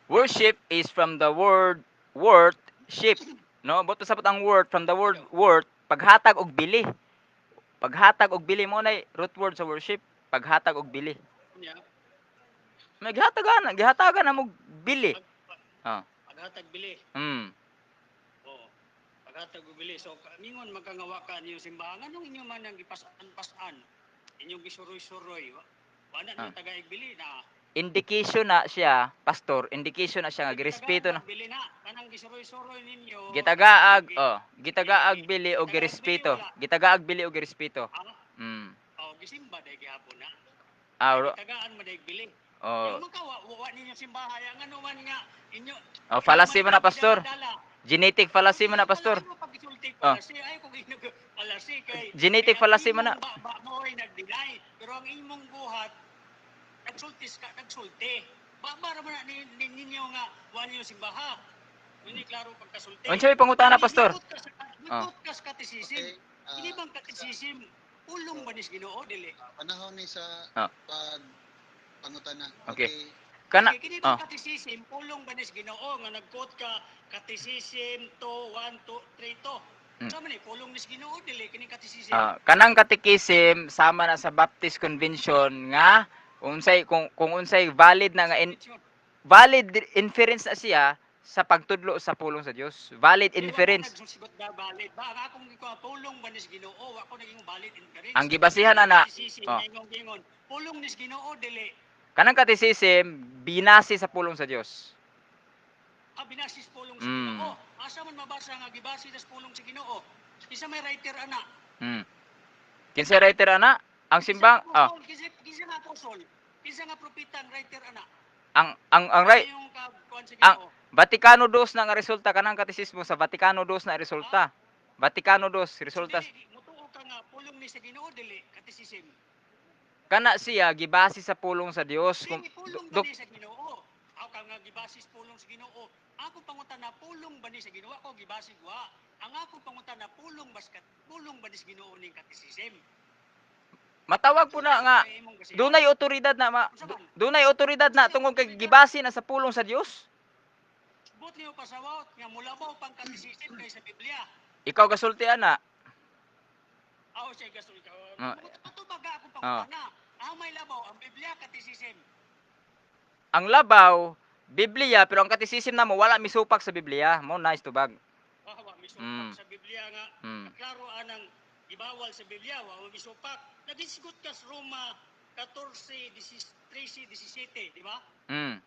Worship is from the word worship. No, buto sabot ang word from the word worth, paghatag og bili. Paghatag og bili mo nay root word sa worship, paghatag og bili. Kunya, May gihatagan na mo bili. paghatag bili. Paghatag og bili. So mingon magkangawa ka niyo simbahan, anong inyo man ang gipasan-pasan? Inyong gisuroy-suroy. Wala na tagaig bili na. Indication na siya, pastor, indication na siya nga girespeto na. Bili na, kanang gisuroy-suroy ninyo. Gitagaag bili o girespeto. Gitagaag bili o girespeto. Gisimba day gihapon na. Ah, Tagaan mo day bili. oh. Yung makawa ninyo simbahan, ang ano man nga inyo. Fallacy man na pastor. Genetic fallacy man na pastor. Ay kung fallacy kay Genetic fallacy man na. Ba mo ay nag-deny, pero ang imong buhat nagsulti. Bara man ninyo nga wala niyo simbaha. Hindi klaro pagkasulti. Unsay pangutana pastor? Podcast katisism. Hindi bang katisism ulong ba nis Ginoo dili? Panahon ni sa pangutana. Okay. Kana kini bang katisism ulong ba nis Ginoo nga nag-quote ka katisism 1, 2, 3 to. Sama ni pulong nis Ginoo dili kini katisism. Kanang katekism sama na sa Baptist Convention nga unsay kung unsay valid na nga valid inference na siya sa pagtudlo sa pulong sa Dios. Valid Di, wa ko inference. nagsusigot na valid. Ba, ang akong ikaw, pulong ba nis Ginoo? Wa ko naging valid inference. Ang gibasihan ana, oh, Gingon. Pulong nis Ginoo dili. kanang katisism binasi sa pulong sa Dios. Binasis pulong sa Mm. Ginoo. Asa man mabasa nga gibasi sa pulong sa Ginoo? Isa may writer ana. Mm. Kinsa writer ana? Ang simbang Kinsa nga apostol? Kinsa nga propeta ang writer ana? ang right, Yung kuan sa ang Ginoo. Vaticano II na nga resulta kanang katisismo sa Vaticano II na resulta. Vaticano II resulta So, dili, mutuo ka nga pulong ni sa Ginoo dili katisism. kana siya gibase sa pulong sa Dios. Dili pulong ba ni sa Ginoo? Ako ka nga gibasis pulong sa Ginoo. Ako pangutan na pulong ba ni sa Ginoo? Ako gibasig wa. Ang ako pangutan na pulong ba ni sa Ginoo ning katisism? Matawag po na nga dunay otoridad na dunay otoridad na tungod kay gibase na sa pulong sa Dios. But niyo pasawat nga mulabaw pang katisism kay sa Biblia. Ikaw gasulti ana. Ako siya gasol ka. Ah. Ato baga akong pangutan na. Ang may labaw ang Biblia katisism. Ang labaw Biblia pero ang katisism namo wala misupak sa Biblia. Mo nice to bag. Wa misupak Mm. sa Biblia nga. Mm. Klaro anang gibawal sa Biblia wa misupak. Nagisgot ka sa Roma 14:13-17, di ba? Mm.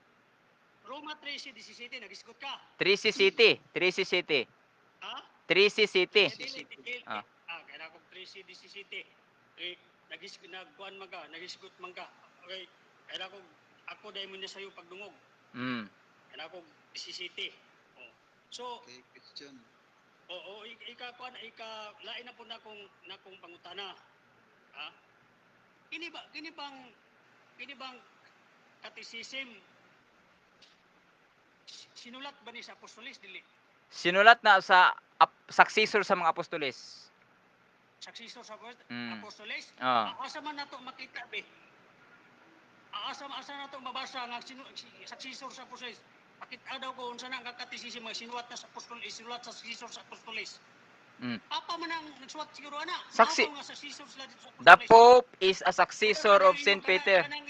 Roma 13:17 nagisgot ka. 3C City, 3C City. Ha? 3C City. Ah, kaya ako 13:17. Nagkuan man ka, nagisgot man ka. Okay, kaya ako dahil mo na sa'yo pagdungog. Mm. Kaya ako 17. Oh. So, Okay, question. oo, lain na po na kong pangutana. Ha? Kini bang katisism sinulat ba ni sa apostolis dili? Sinulat na sa successor sa mga apostoles. Saksisor sa Mm. apostolis? Ah. Asa man nato makita be? Asa nato mabasa nga saksisor sa apostolis? Pakita daw ko unsa na ang katisism nga sinulat na sa apostolis, sinulat sa saksisor sa apostolis. Mm. Apa man ang nagsuwat siguro ana? Saksi- Nga saksisor sila dito sa The apostolis. Pope is a successor of St. Peter. Kanang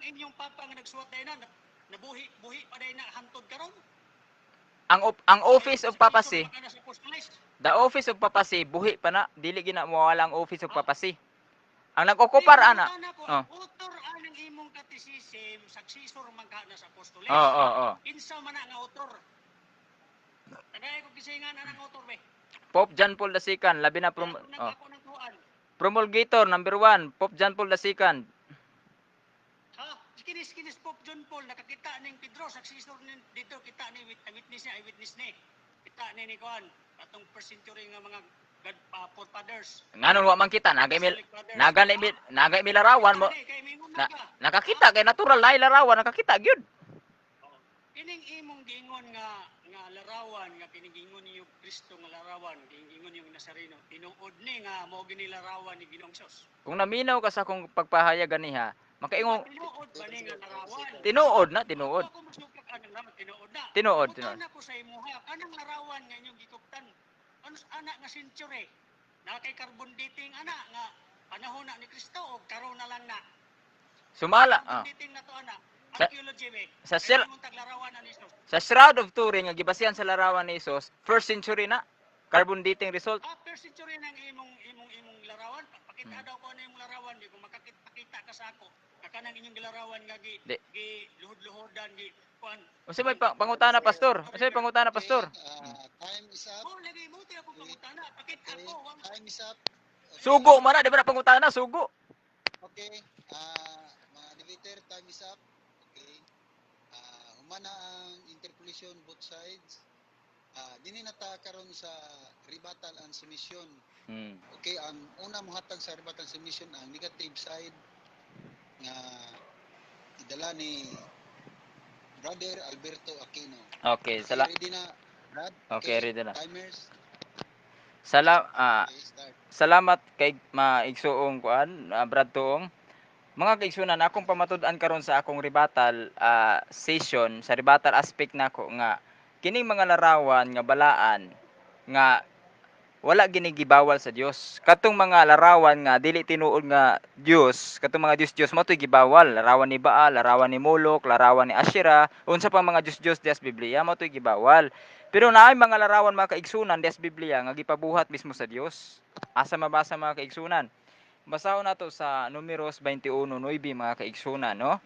inyong papa nga nagsuwat dai na nabuhi pa dai na hantod karon. Ang office of papacy, Saksisor man kana sa apostolis. the office of papacy buhi pa na dili gina mawala ang office of papacy. Ang nag-okupar ana. Oh. Author anang imong katisism, saksisor man ka na sa apostolis. Oh. Kinsa man na nga author? Tagay ko kisingan anang author be. Pope John Paul II, labi na Ako nang tuan. promulgator number 1, Pope John Paul II. Ha? Kinis Pope John Paul nakakita ning Pedro saksisor dito kita ni eyewitness ni. Kita ni kuan atong first century nga mga forefathers. Nganon wa man kita nagay mi larawan mo. Nakakita kay natural na larawan nakakita gyud. Kining imong giingon nga larawan nga kinigingon niyo Kristo nga larawan, giingon niyo Nazareno. Tinuod ni nga mao gini larawan ni Ginoong Hesus. Kung naminaw ka sa akong pagpahayag ganiha, makaingon Tinuod ba ni nga larawan? tinuod. Ako masukak anang naman tinuod na. Tinuod. Utana ko sa imuha kanang larawan nga inyong gikuptan. Ano ana nga century? Na kay carbon dating ana nga panahon na ni Kristo o karon na lang na. Sumala. Carbon dating na to ana. Sa- Archaeology be. sa sir- Kailangan mong taglarawan na ni Hesus. Sa Shroud of Turin nga gibasihan sa larawan ni Jesus, first century na. Carbon dating result. After century nang imong larawan, pakita daw ko ano imong larawan di ko makakita ka sa ako. Kanang inyong larawan nga Di. luhod-luhodan gi kuan. Unsa may pangutana pastor? Unsa may pangutana pastor? Time is up. Oh, lagi mo ti ako pangutana. Pakita Okay, ko wang time is up. Sugo man na, di ba na pangutana sugo? Okay, mga debater, time is up. Okay. Humana ang interpolation both sides. Dini nata karon sa rebuttal and submission. Hmm. Okay, ang una mohatag sa rebuttal and submission ang negative side nga idala ni Brother Alberto Aquino. Okay, Ready na, Brad? Okay, ready na. Timers. Okay, start. Salamat kay maigsuong kuan, Brad Tuong. Mga kaigsunan, akong pamatud-an karon sa akong rebuttal session, sa rebuttal aspect nako nga kining mga larawan nga balaan nga wala ginigibawal sa Dios. Katong mga larawan nga dili tinuod nga Dios, katong mga Dios mo to'y gibawal. Larawan ni Baal, larawan ni Molok, larawan ni Asherah, unsa pang mga Dios dias Biblia mo to'y gibawal. Pero naay mga larawan mga kaigsunan dias Biblia nga gipabuhat mismo sa Dios. Asa mabasa mga kaigsunan? Basahon nato sa Numeros 21:9 mga kaigsunan, no?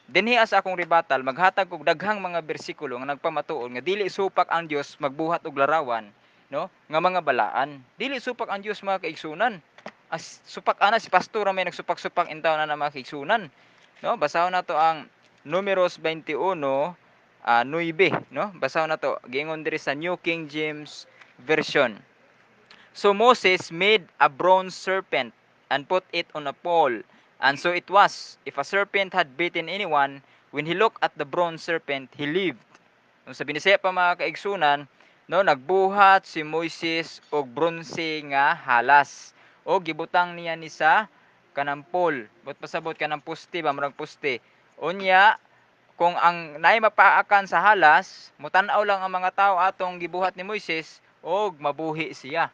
Dinhi sa akong ribatal maghatag og daghang mga bersikulo nga nagpamatuod nga dili supak ang Dios magbuhat og larawan, no? Nga mga balaan. Dili supak ang Dios mga kaigsunan. As supak ana si pastor may nagsupak-supak intaw na mga kaigsunan. No? Basahon nato ang Numeros 21 9, no? Basahon nato giingon diri sa New King James Version. So Moses made a bronze serpent and put it on a pole. And so it was, if a serpent had bitten anyone, when he looked at the bronze serpent, he lived. Kung sa binisaya pa mga kaigsunan, no, nagbuhat si Moises og bronze nga halas. O gibutang niya ni sa kanang pole. But pasabot kanang poste ba, murag poste. Unya, kung ang naay mapaakan sa halas, mutan-aw lang ang mga tao atong gibuhat ni Moises og mabuhi siya.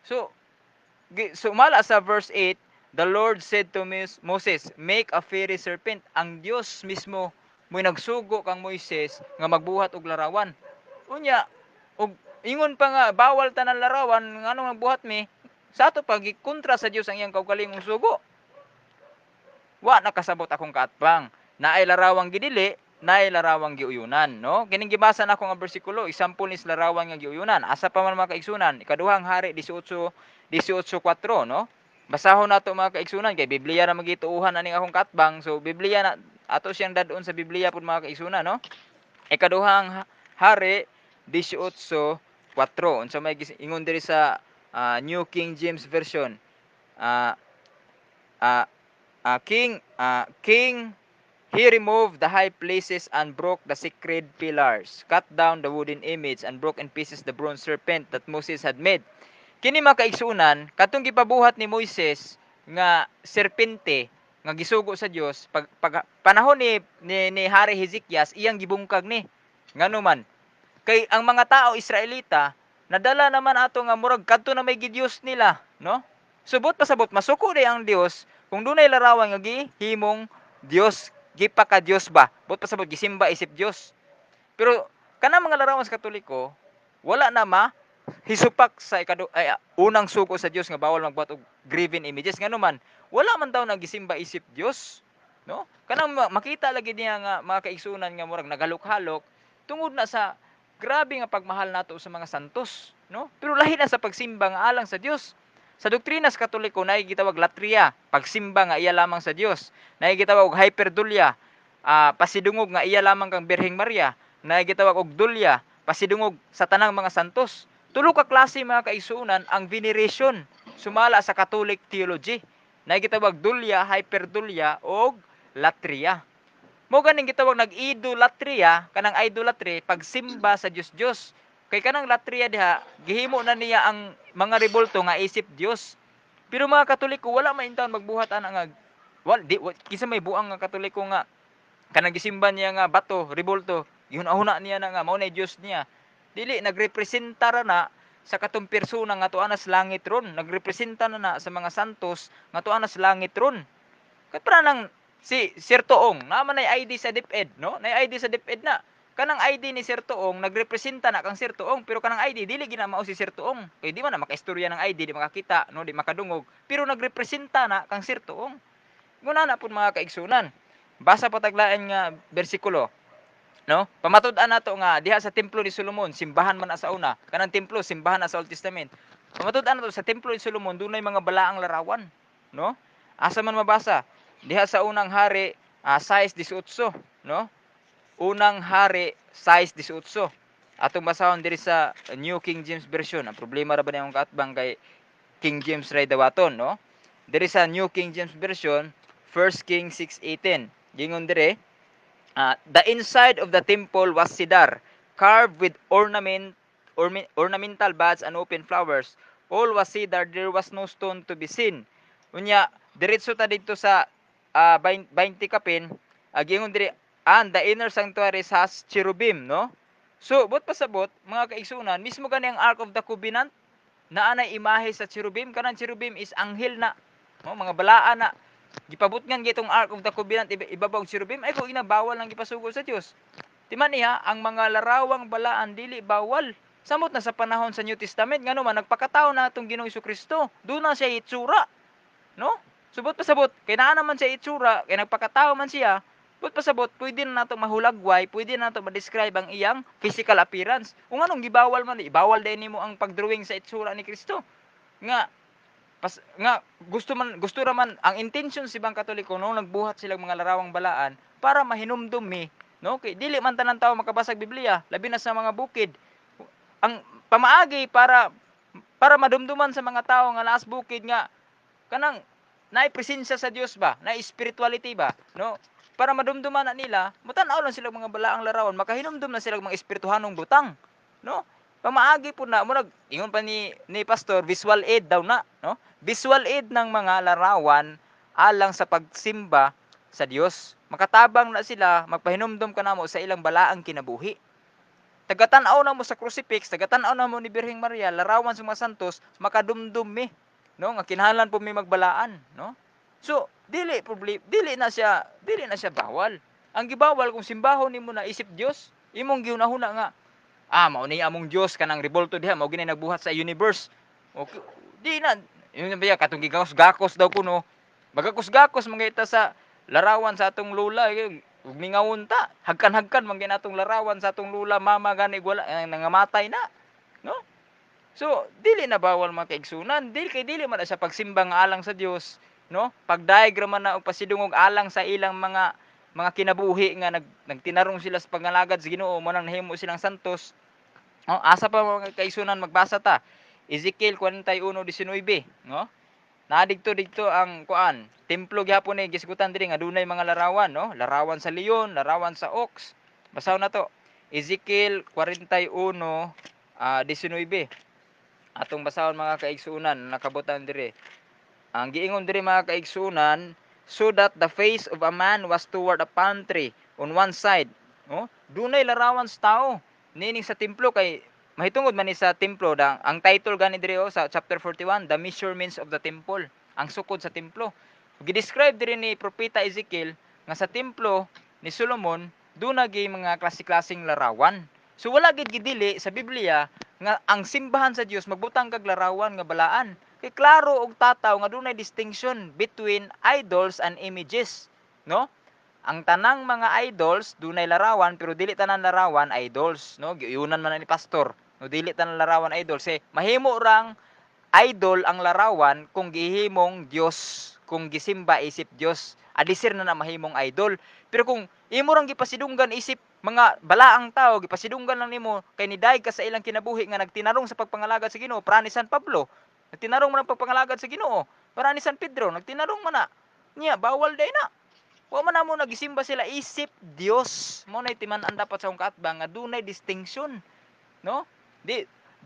So, sumala sa verse 8, the Lord said to Moses, make a fiery serpent. Ang Dios mismo mo'y nagsugo kang Moises nga magbuhat og larawan. Unya, og ingon pa nga bawal tanan larawan nganong nagbuhat mi? Sa ato pag kontra sa Dios ang iyang kaugalingong sugo. Wa nakasabot akong kaatbang. Naay larawang gidili, naay larawang giuyunan, no? Kining gibasa na ako nga bersikulo, example ni larawan nga giuyunan. Asa pa man mga kaigsunan, ikaduhang hari 18:4, no? Basahon nato mga kaigsunan kay Biblia ra magituuhan aning akong katbang. So Biblia na ato siyang dadon sa Biblia pud mga kaigsunan, no? Ikaduhang hari 18:4. Unsa may ingon diri sa New King James Version. King, he removed the high places and broke the sacred pillars, cut down the wooden image, and broke in pieces the bronze serpent that Moses had made. Kini mga kaigsunan, katong gipabuhat ni Moises nga serpente nga gisugo sa Dios pag panahon ni Hari Hezekias iyang gibungkag ni. Ngano man kay ang mga tao Israelita nadala naman ato nga murag kadto na may gidiyos nila, no? Subot pasabot masuko di ang Dios kung dunay larawan nga gihimong Dios, gipaka Dios ba? Bot pasabot gisimba isip Dios. Pero kanang mga larawan sa Katoliko wala na hisupak sa unang suko sa Dios nga bawal magbuhat og graven images. Ngano man wala man daw nagisimba isip Dios, no? Kanang makita lagi niya nga mga kaigsunan nga murag nagalok-halok tungod na sa grabe nga pagmahal nato sa mga santos, no? Pero lahi na sa pagsimba nga alang sa Dios. Sa doktrina sa Katoliko naay gitawag latria, pagsimba nga iya lamang sa Dios. Naay gitawag og hyperdulia, pasidungog nga iya lamang kang Birheng Maria. Naay gitawag og dulya, pasidungog sa tanang mga santos. Tulo ka klase mga kaigsunan ang veneration sumala sa Catholic theology. Naay gitawag dulya, hyperdulya og latria. Mo ganing gitawag nag-idolatria, kanang idolatry pagsimba sa Dios. Kay kanang latria diha gihimo na niya ang mga rebulto nga isip Dios. Pero mga Katoliko wala man intawon magbuhat ana nga kisa may buang nga Katoliko nga kanang gisimba niya nga bato, rebulto, gihuna niya na nga mao na Dios niya. Dili nagrepresenta ra na sa katong persona nga tuan sa langit ron, nagrepresenta na sa mga santos nga tuan sa langit ron. Kat para nang si Sir Toong naman ay ID sa DepEd, no? Nay ID sa DepEd na. Kanang ID ni Sir Toong nagrepresenta na kang Sir Toong, pero kanang ID dili gina mao si Sir Toong. Kay di man na makaistorya ng ID, di makakita, no, di makadungog, pero nagrepresenta na kang Sir Toong. Nguna na pud mga kaigsunan. Basa pataglaan nga bersikulo, no? Pamatud-an nato nga diha sa templo ni Solomon, simbahan man na sa una. Kanang templo simbahan na sa Old Testament. Pamatud-an nato sa templo ni Solomon dunay mga balaang larawan, no? Asa man mabasa? Diha sa unang hari 6:18, no? Unang hari 6:18. Atong basahon diri sa New King James Version. Ang problema ra ba niyang kaatbang kay King James ray dawaton, no? Diri sa New King James Version, 1 Kings 6:18. Gingon dire, the inside of the temple was cedar, carved with ornamental buds and open flowers. All was cedar, there was no stone to be seen. Unya, diretso ta dito sa 20 kapin, gingon dire, and the inner sanctuary has cherubim, no? So, bot pasabot, mga kaigsunan, mismo gani ang Ark of the Covenant, naa nay imahe sa cherubim, kanang cherubim is anghel na, no, mga balaan na gipabot ngan gitong Ark of the Covenant ibabaw og cherubim, ay ko ginabawal lang gipasugod sa Dios. Timan niya ang mga larawang balaan dili bawal. Samot na sa panahon sa New Testament ngano man nagpakatawo na atong Ginoong Kristo. Doon na siya itsura, no? Subot pasabot kay naa naman siya itsura, kay nagpakatawo man siya. But pasabot, pwede na nato mahulagway, pwede na nato ma-describe ang iyang physical appearance. Kung anong gibawal man, ibawal din nimo ang pagdrawing sa itsura ni Kristo. Nga gusto raman ang intention si bang Katoliko no nagbuhat silang mga larawang balaan para mahinumdum mi, no, kay dili man tanan tawo makabasag Biblia, labi na sa mga bukid. Ang pamaagi para madumduman sa mga tawo nga naas bukid nga kanang naay presensya sa Dios ba, naay spirituality ba, no? Para madumduman na nila, mutan-aw lang sila mga balaang larawan, makahinumdum na sila mga espirituhanong butang, no? Pamaagi po na mo ingon pa ni pastor, visual aid daw na, no? Visual aid ng mga larawan alang sa pagsimba sa Dios. Makatabang na sila, magpahinumdum ka namo sa ilang balaang kinabuhi. Tagatanaw na mo sa crucifix, tagatanaw na mo ni Birheng Maria, larawan sa mga santos, makadumdum mi, no, nga kinahanglan po mi magbalaan, no? So dili na siya bawal. Ang gibawal kung simbahon nimo na isip Dios, imong giunahuna nga mao ni among Dios kanang rebolto diha, mao gini nagbuhat sa universe. Okay, di na yun ba katong gigakos daw kuno. Bagakos-gakos mangita sa larawan sa atong lula, ug mingawon ta, hagkan-hagkan man atong larawan sa atong lula, mama gani wala nangamatay na, no? So, dili na bawal mga kaigsunan, dili man sa pagsimba nga alang sa Dios, no? Pag-diagram man na og pasidungog alang sa ilang mga kinabuhi nga nagtinarong sila sa pangalagad sa Ginoo, mo nang nahimo silang santos. No? Asa pa mga kaigsunan magbasa ta? Ezekiel 41:19, no? Dito ang kuan, templo gyapon ni gisgutan diri nga dunay mga larawan, no? Larawan sa leon, larawan sa ox. Basaw na to. Ezekiel 41:19. Atong basahon mga kaigsunan, nakabutan diri. Ang giingon diri mga kaigsunan, so that the face of a man was toward a palm tree on one side. No? Dunay larawan sa tao. Nining sa templo kay mahitungod man ni sa templo ang title gani diri sa chapter 41, the measurements of the temple, ang sukod sa templo. Gi-describe diri ni propeta Ezekiel nga sa templo ni Solomon dunay mga klase-klaseng larawan. So wala gid gidili sa Biblia nga ang simbahan sa Dios magbutang kag larawan nga balaan. Kay klaro og tataw nga dunay distinction between idols and images, no? Ang tanang mga idols dunay larawan pero dili tanan larawan idols, no? Giunan man ni pastor, no, dili tanan larawan idols. Mahimo rang idol ang larawan kung gihimong Dios, kung gisimba isip Dios. Adisir na mahimong idol. Pero kung imo rang gipasidunggan isip mga balaang tao, gipasidunggan lang nimo kay nidaig ka sa ilang kinabuhi nga nagtinarong sa pagpangalagad sa Ginoo, para ni San Pablo, nagtinarong man ang pagpangalagad sa Ginoo, para ni San Pedro, nagtinarong man na. Niya bawal day na. Wa man namo nagisimba sila isip Dios. Mo nay timan-an dapat sa akong kaatbang nga dunay distinction, no?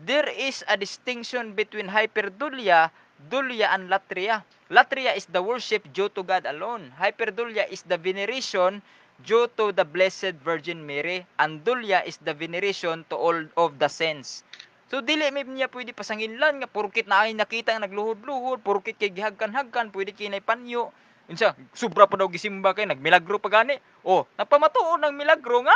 There is a distinction between hyperdulia, dulia and latria. Latria is the worship due to God alone. Hyperdulia is the veneration due to the Blessed Virgin Mary, and dulia is the veneration to all of the saints. So dili may niya pwede pasanginlan nga porkit na ay nakita nga nagluhod-luhod, porkit kay gihagkan-hagkan, pwede kinay panyo. Unsa, sobra pa daw gisimba kay nagmilagro pa gani. Oh, napamatuon ng milagro nga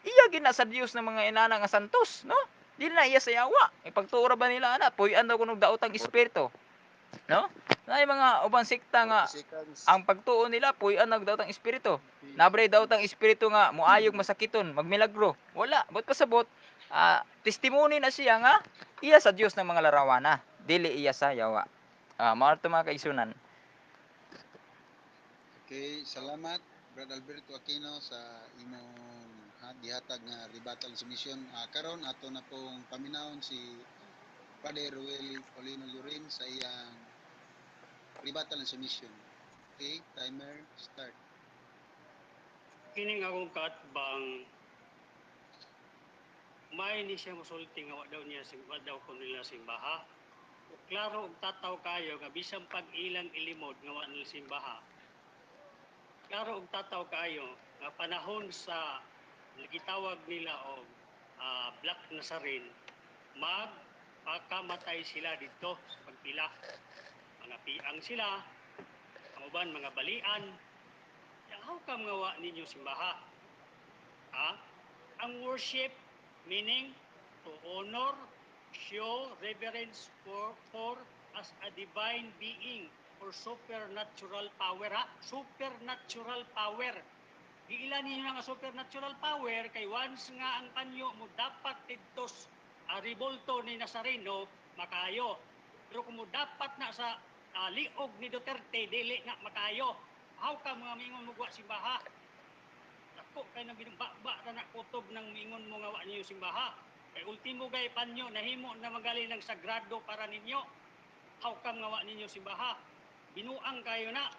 iya gina sa Dios ng mga inana nga santos, no? Dili na iya sa yawa. Ipagtuora ba nila ana, puy-an daw kunog daotang espiritu, no? Nay mga ubang sekta nga 40 seconds. ang pagtuo nila puy-an nagdaotang espiritu. Nabre daotang espiritu nga moayog masakiton, magmilagro. Wala, but pasabot testimony na siya nga iya sa Dios ng mga larawana, dili iya sa yawa. Mao to mga kaigsunan. Okay, salamat Brad Alberto Aquino sa imong gihatag nga rebuttal submission. Karon ato na pong paminawon si Padre Ruel Paulino Lurin sa iyang rebuttal submission. Okay, timer start. Kining akong kaatbang may ni siya musulti nga wa daw ko nila simbaha. Klaro og tataw kayo nga bisan pag ilang ilimod nga wa nila simbaha. Klaro og tataw kayo nga panahon sa gitawag nila og Black Nazarene, pakamatay sila dito sa pagpila. Mga piang sila, ang uban mga balian. How come nga wa ninyo simbaha? Ha? Ang worship meaning to honor, show reverence for as a divine being or supernatural power. Ha? Supernatural power. Giilan ninyo nga supernatural power kay once nga ang panyo mo dapat didtos revolto ni Nazareno makayo. Pero kung mo dapat na sa liog ni Duterte dili nga makayo. How ka mga mingon mo wa simbaha? Ako kay nang binubakba na kutob ng mingon mo nga wa niyo simbaha. Kay ultimo gay panyo nahimo na magaling ng sagrado para ninyo. How come nga wa ninyo simbaha? Binuang kayo na.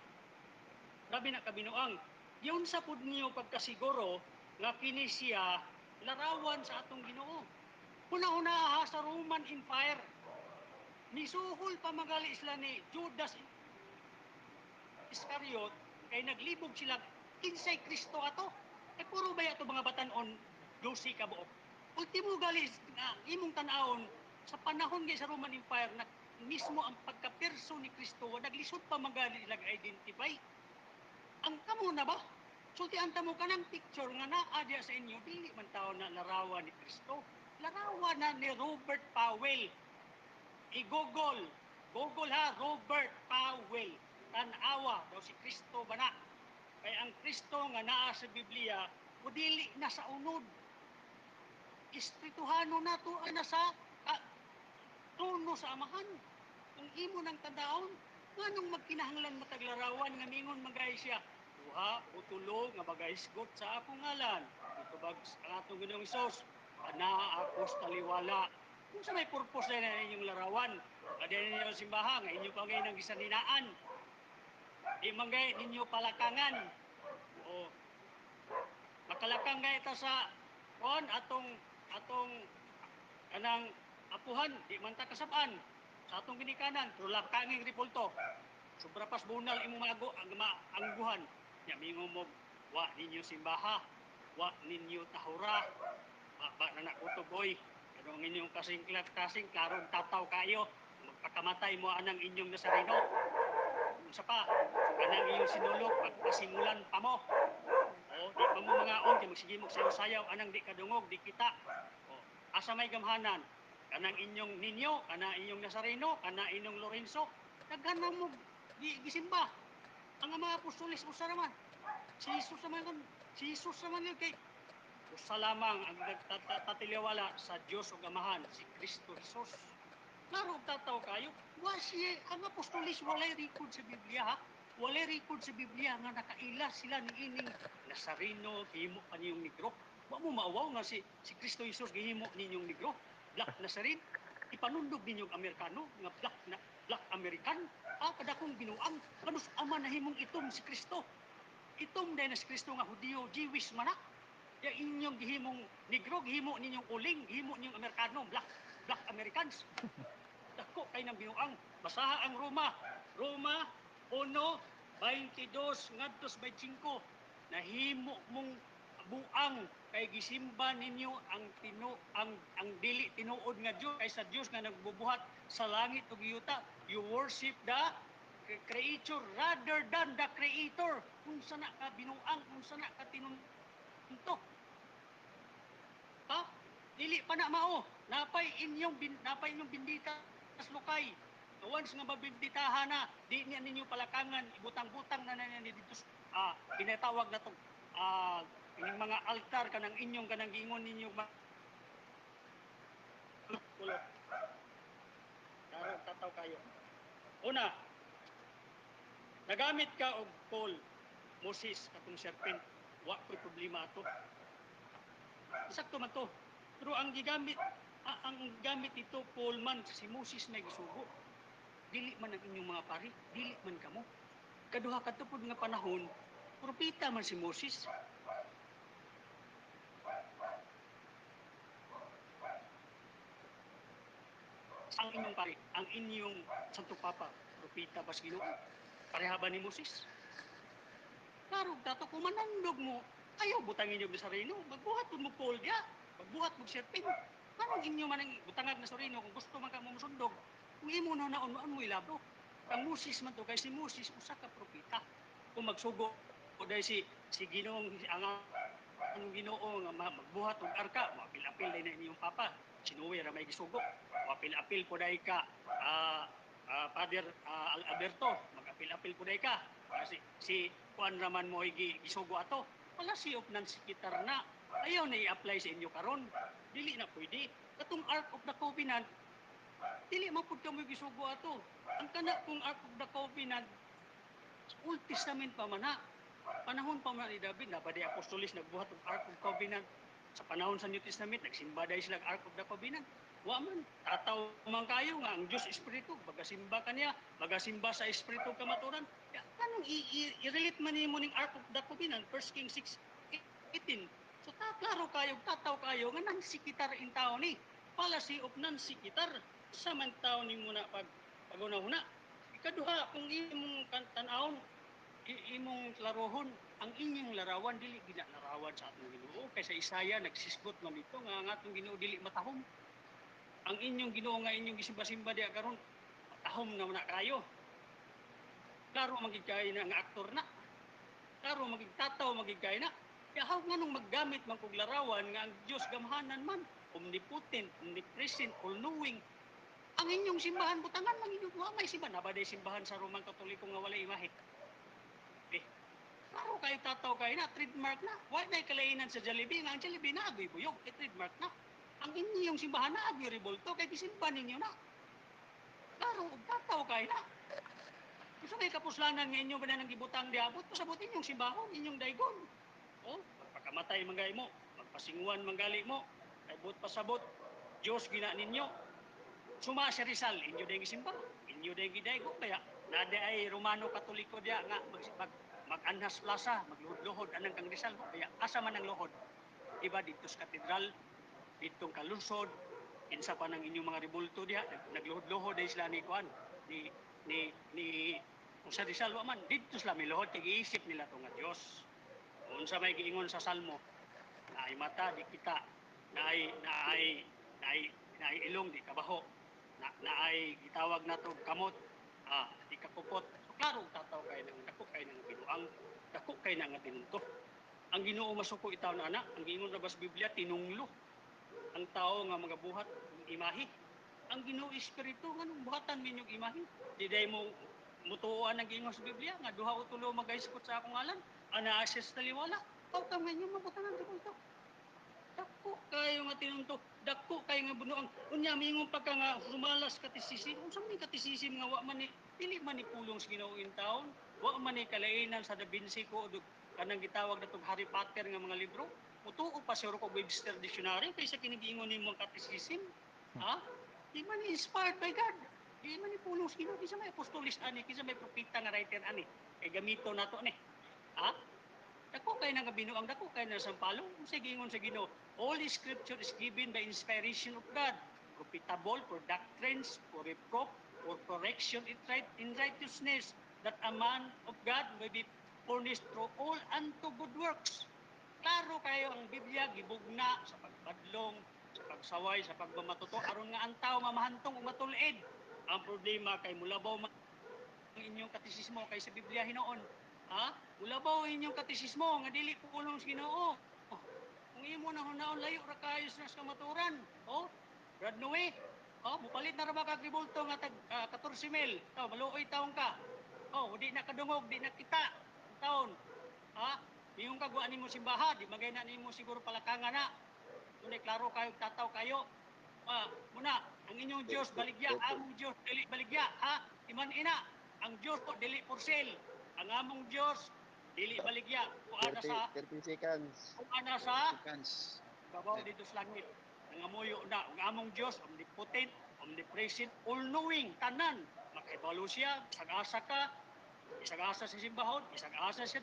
Grabe na ka binuang. Yun sa pud niyo pagkasiguro nga kini siya larawan sa atong Ginoo. Una-una sa Roman Empire. Nisuhol pa magali sila ni Judas Iscariot kay naglibog sila kinsay Kristo ato. Puro ba ato mga batan-on 12 ka buok. Ultimo gali nga imong tan-awon sa panahon gay sa Roman Empire na mismo ang pagka-perso ni Kristo naglisod pa magali ilang identify. Ang kamo na ba? Sultian ta mo kanang picture nga naa diya sa inyo dili man tawo na larawan ni Kristo. Larawan na ni Robert Powell. I-Google ha, Robert Powell. Tan-awa daw si Kristo ba na? Kay ang Kristo nga naa sa Biblia o dili na sa unod. Espirituhano na to ay nasa trono sa amahan. Kung imo nang tadaon, nganong magkinahanglan mataglarawan nga mingon magay siya duha o tulo nga magahisgot sa akong ngalan. Ito bag ang atong Ginoong Hesus, ana ako sa taliwala. Kung sa may purpose na inyong larawan, kada ninyo simbahan, nga inyo pa ngayon ang gisaninaan. Di manggay ninyo palakangan. O makalakang gay ita sa atong kanang apuhan, di man ta kasabaan sa atong ginikanan, pero lakanging ripulto. Sobra pas bunal imo mago ang maangguhan. Nya mingo mo wa ninyo simbaha, wa ninyo tahura. Ba na nakutuboy. Pero ang inyong kasing klarong tataw kayo, magpakamatay mo anang inyong Nazareno. Unsa pa, kanang iyong sinulog, magpasimulan pa mo. O, di pa mo mga on, kaya magsige mo sayaw-sayaw, anang di kadungog, di kita. O, asa may gamhanan, kanang inyong ninyo, kanang inyong Nazareno, kanang inyong Lorenzo, daghan na mo gisimba. Ang mga apostoles, usa naman. Si Jesus naman yun kay usa lamang ang nagtatiliwala sa Dios ug Amahan, si Kristo Jesus. Klaro tataw kayo, siya, ang apostolis walay record sa Biblia ha. Walay record sa Biblia nga nakaila sila ni ining Nazareno gihimo pa niyong negro. Wa mo maawaw nga si Kristo Jesus gihimo ninyong negro. Black Nazarene. Ipanundog ninyong Amerikano nga Black American. Kadakong binuang kanus ama nahimong itom si Kristo. Itom dahil na si Kristo nga Hudiyo, Jewish man na. Ya inyong gihimong negro, gihimo ninyong uling, gihimo ninyong Amerikano, Black Americans. Dako kay nang binuang. Basaha ang Roma 1:22 ngadtos 25. Nahimo mong buang kay gisimba ninyo ang dili tinuod nga Dios kay sa Dios nga nagbubuhat sa langit ug yuta. You worship the creature rather than the creator. Unsa na ka binuang, unsa na ka tinunto? Ha? Dili pa na mao. Napay inyong bindita sa lukay. Once nga mabibitahan na, di niya ninyo palakangan, ibutang-butang na niya dito pinatawag na to ining mga altar kanang inyong kanang giingon ninyo kulo. Daro tataw kayo. Una, nagamit ka og Paul, Moses katong serpent, wa ko'y problema ato. Sakto man to. Pero ang gamit ito Paul man si Moses may gisugo. Dili man ang inyong mga pari, dili man kamo. Kaduha kadto pud nga panahon, propeta man si Moses. Ang inyong pari, ang inyong Santo Papa, propeta ba si Ginoo? Pareha ba ni Moses? Klaro, dato kung manandog mo, ayaw butangin yung Nazareno, magbuhat mo Paul diya, magbuhat mo serpent. Anong inyo man ang butangag na sorino kung gusto man ka mo musundog, kung imo na naon mo ilabo. Kang Moses man to kay si Moses usa ka propeta. Kung magsugo o dahil si Ginoong ang Ginoo nga magbuhat og arka, mapil-apil dai na inyong papa. Sinuwi ra may gisugo. Mapil-apil po dai ka Father Alberto, mag-apil-apil po dai ka. Kasi si kuan raman mo gisugo ato. Wala si opnan si kitar na. Ayaw na i-apply sa inyo karon. Dili na pwede. Katong Ark of the Covenant, dili man pud kamo gisugo ato. Ang kana kung Ark of the Covenant, Old Testament pa man na. Panahon pa man ni David, napadi apostolis nagbuhat ng Ark of Covenant. Sa panahon sa New Testament, nagsimba dahil sila Ark of the Covenant. Wa man, tataw man kayo nga ang Diyos Espiritu, magasimba kaniya, magasimba sa Espiritu kamaturan. Anong i-relate man niyo ning Ark of the Covenant, 1 Kings 6:18. So klaro kayo, tataw kayo nga nang sikitar in tao ni. Policy of non-sikitar. Sa man tao ni muna pag-una-una. Ikaduha, kung imong tanawon, imong larohon, ang inyong larawan dili gina larawan sa atong Ginoo. Kay sa Isaya nagsisgot man dito nga ang atong Ginoo dili matahom. Ang inyong Ginoo nga inyong gisimba-simba diha karon matahom na muna kayo. Klaro magigay na nga aktor na. Klaro magigtataw magigay na. Kaya haw nga nung maggamit man kog larawan nga ang Dios gamhanan man, omnipotent, omnipresent, all-knowing. Ang inyong simbahan butangan lang inyong wa may simbahan na ba day simbahan sa Roman Katoliko nga walay imahe. Klaro kayo tataw kayo na, trademark na. Why na kalainan sa Jollibee? Nga ang Jollibee na agoy buyog, trademark na. Ang inyong simbahan na agoy revolto, kaya gisimba ninyo na. Klaro, tataw kayo na. Gusto may kapuslanan nga inyo ba na nang gibutang diabot? Pasabot inyong simbahon, inyong daygon. O, magpakamatay manggay mo, magpasinguan manggali mo, ay but pasabot, Diyos gina ninyo. Suma sa Rizal, inyo dahil gisimba, inyo dahil gidaygon. Kaya, nada ay Romano Katoliko diya nga mag-Anhas Plaza, magluhod-luhod anang kang Rizal. Kaya asa man ang luhod. Diba dito sa katedral, ditong kalunsod, kinsa pa ng inyong mga rebulto diha, nagluhod-luhod ay sila ni Kuan, ni sa Rizal man, dito sila may luhod, kag-iisip nila ito nga Diyos. Unsa may giingon sa Salmo, na ay mata, di kita, na ay ilong, di kabaho, na ay gitawag na to kamot, di kakupot. So klaro tataw kay nang dako kay nang binuang, dako kay nang tinunto. Ang Ginoo masuko itaw na ana, ang giingon ra bas Biblia tinunglo. Ang tao nga mga buhat imahi. Ang Ginoo espiritu nganong buhatan minyong imahi. Di day mo mutuoan ang giingon sa Biblia nga duha o tulo magaiskot sa akong ngalan, ana access taliwala. Aw ta man yung mabutangan di ko. Dako kayo nga tinunto, dako kayo nga bunuang. Unya mingon pagka nga rumalas katisisim, unsa may katisisim nga wa man ni dili man ni pulong sa Ginoo in taon, wa man ni kalainan sa Da Vinci ko kanang gitawag natong Harry Potter nga mga libro. Mutuo pa siya ko Webster Dictionary kaysa kinigiingon nimo katisisim. Ha? Di man inspired by God. Di man ni pulong sa Ginoo, kisa may apostolis ani, kisa may propeta nga writer ani. Kay gamito nato ni. Ha? Dako kay nang binuang, dako kay na sampalong. Sige ingon sa Ginoo, all scripture is given by inspiration of God, profitable for doctrines, for reproof, for correction in righteousness, that a man of God may be furnished through all unto good works. Klaro kayo ang Biblia gibugna sa pagbadlong, sa pagsaway, sa pagmamatuto aron nga ang tao mamahantong ug matulid. Ang problema kay mulabaw man ang inyong katisismo kay sa Biblia hinoon. Ha? Mulabaw inyong katisismo nga dili pulong sa Ginoo. Kung imo na hunaon layo ra kayo sa kamaturan. Oh, Brad Noe. Oh, mupalit na ra ba kag ribulto nga tag 14,000. Oh, maluoy taon ka. Oh, di na kadungog, di na kita. Taon. Ha? Yung kagwa nimo simbahan, di magay na nimo siguro palakangan na. Muna klaro kayo, tataw kayo. Muna, ang inyong Diyos baligya, among Diyos dili baligya, ha? Iman ina, ang Diyos po dili for sale. Ang among Diyos dili baligya. Kung ana 30 seconds. Seconds. babaw dito sa langit. Nangamuyo na, ang among Diyos, omnipotent, omnipresent, all-knowing, tanan. Makaibalo siya, isag-asa ka, isag-asa sa simbahon, isag-asa sa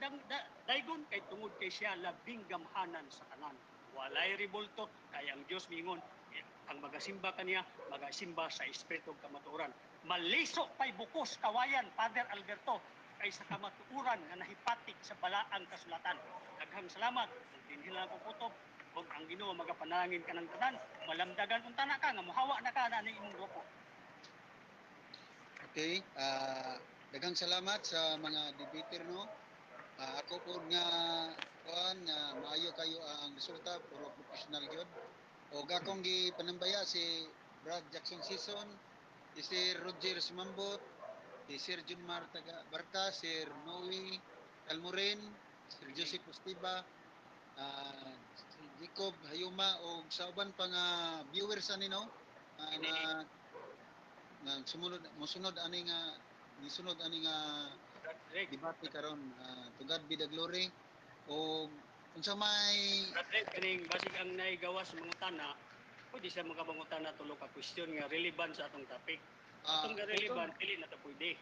daygon, kay tungod kay siya labing gamhanan sa tanan. Walay ribulto, kay ang Diyos mingon, ang magasimba kaniya, magasimba sa Espiritu kamatuoran. Maliso pa'y bukos kawayan, Father Alberto, kay sa kamatuoran nga nahipatik sa balaang kasulatan. Daghang salamat, dinhilan ko kutob, ug ang Ginoo magapanangin ka ng tanan, malamdagan unta na ka nga mohawa na ka na ning imong grupo. Okay, daghang salamat sa mga debater, no. Ako po nga kuan nga maayo kayo ang resulta, puro professional gyud. O akong gipanambaya si Brad Jackson Season, si Sir Roger Sumambot, si Sir Junmar Taga Barca, Sir Noe Calmoren, Sir Joseph Ostiba, si Jacob Hayuma o sa uban pa nga viewers ani, no, na sumunod mosunod ani nga nisunod ani nga Rick, debate karon. To God be the glory. O unsa may Rick, kaning basig ang naigawas sa mga tana, pwede siya makabangutana tulo ka question nga relevant sa atong topic. Atong nga relevant, dili na ta pwede.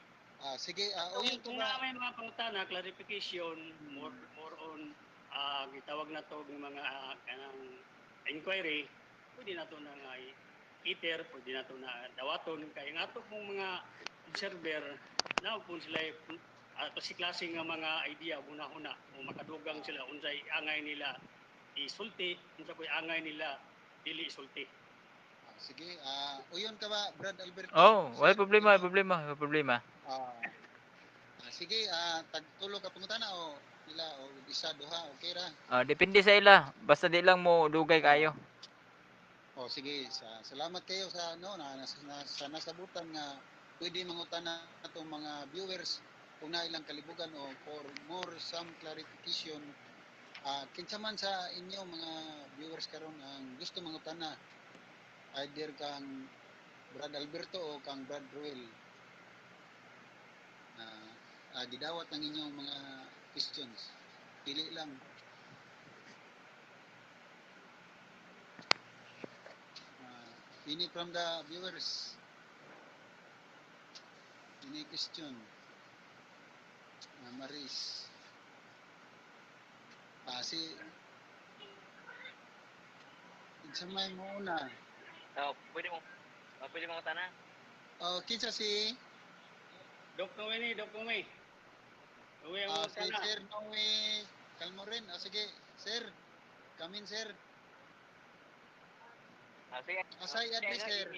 sige, Kung, uyon ka kung ba? na may mga pangutana, clarification, more on gitawag na to ng mga kanang inquiry, pwede na to na nga iter, pwede na to na dawaton kay nga ato pong mga observer na kung sila ato si klase nga mga idea una-una o makadugang sila unsay angay nila isulti, unsa koy angay nila dili isulti. Sige, uyon ka ba, Brad Alberto? Oh, wala Sir, problema, uyon. wala problema, wala problema. Sige, tagtulo ka pangutana o ila o isa duha, okay ra? Depende sa ila, basta di lang mo dugay kayo. Sige, salamat kayo sa ano sa nasabutan nga pwede mangutana atong mga viewers kung na ilang kalibugan o for more some clarification. Kinsa man sa inyo mga viewers karon ang gusto mangutana, either kang Brad Alberto o kang Brad Ruel, didawat ang inyong mga questions. Pili lang. Ini from the viewers. Ini question. Maris. Si kinsa may mo una? Pwede mo tanong? Kinsa si Dok Noe. Uwi ang si sana. Sir Noe Calmoren. Sige, sir. Come in, sir. Sige. Asay admi, sir.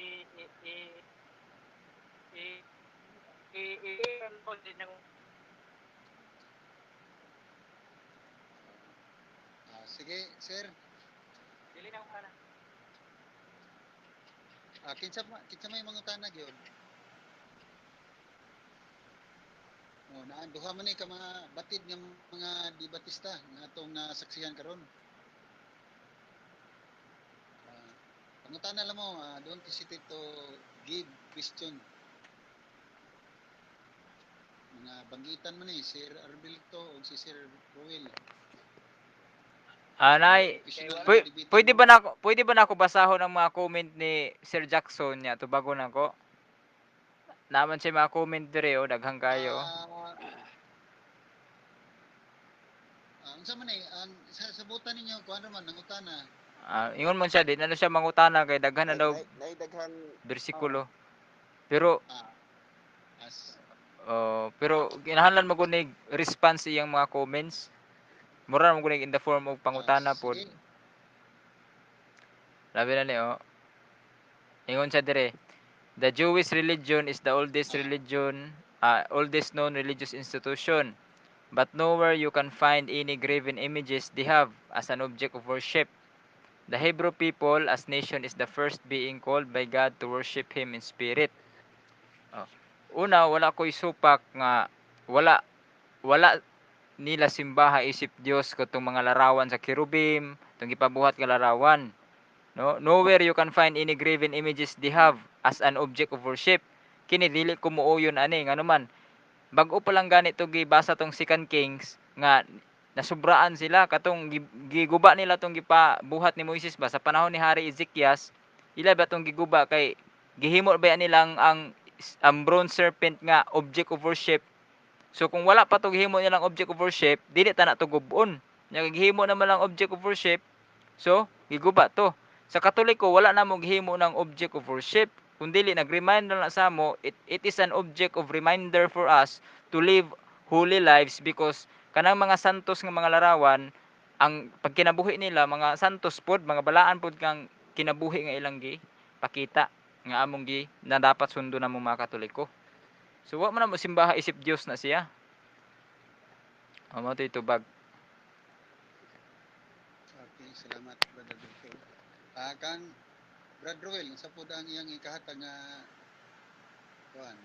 Sige, sir. Dili na ko na. Kinsa may mangutana gyud? Duha man ka mga batid nga mga debatista nga atong nasaksihan karon. Pangutana lang mo, don't hesitate to give question. Mga banggitan man Sir Arbilto o si Sir Roel. Nay, pwede ba nako basahon ang mga comment ni Sir Jackson niya tubago nako? Naman siya mga comment dire daghang kayo. Unsa man ang sabutan ninyo kuan man nangutana? Ingon man siya di na siya mangutana kay daghan na daw Daghang bersikulo. Pero As pero kinahanglan mo kunig response iyang mga comments. Mura mo kunig in the form of pangutana pod. sige. Labi na ni ingon siya dire. The Jewish religion is the oldest oldest known religious institution. But nowhere you can find any graven images they have as an object of worship. The Hebrew people as nation is the first being called by God to worship Him in spirit. Una, wala ko'y supak nga wala nila simbaha isip Dios ko tong mga larawan sa kerubim, tong ipabuhat nga larawan. No, nowhere you can find any graven images they have as an object of worship. Kini dili ko muuyon ani ngano man. Bag-o pa lang ganito gibasa tong Second Kings nga nasubraan sila katong giguba nila tong gipabuhat ni Moises ba sa panahon ni Hari Ezekias. Ila ba tong giguba kay gihimo ba nilang ang bronze serpent nga object of worship. So kung wala pa to gihimo nilang object of worship, dili ta na to gubon. Nya gihimo naman lang object of worship. So giguba to. Sa Katoliko wala na mo gihimo ng object of worship. Kundili nag-remind na sa mo, it is an object of reminder for us to live holy lives because kanang mga santos nga mga larawan ang pagkinabuhi nila mga santos pod, mga balaan pod kang kinabuhi nga ilang gi pakita nga among gi na dapat sundo na mo mga Katoliko. So wa man na mo simbaha isip Dios na siya. Amo to itubag. Okay, salamat Brother Dulce. Kang Brad Roel, sa po ang iyang ikahatag nga kuan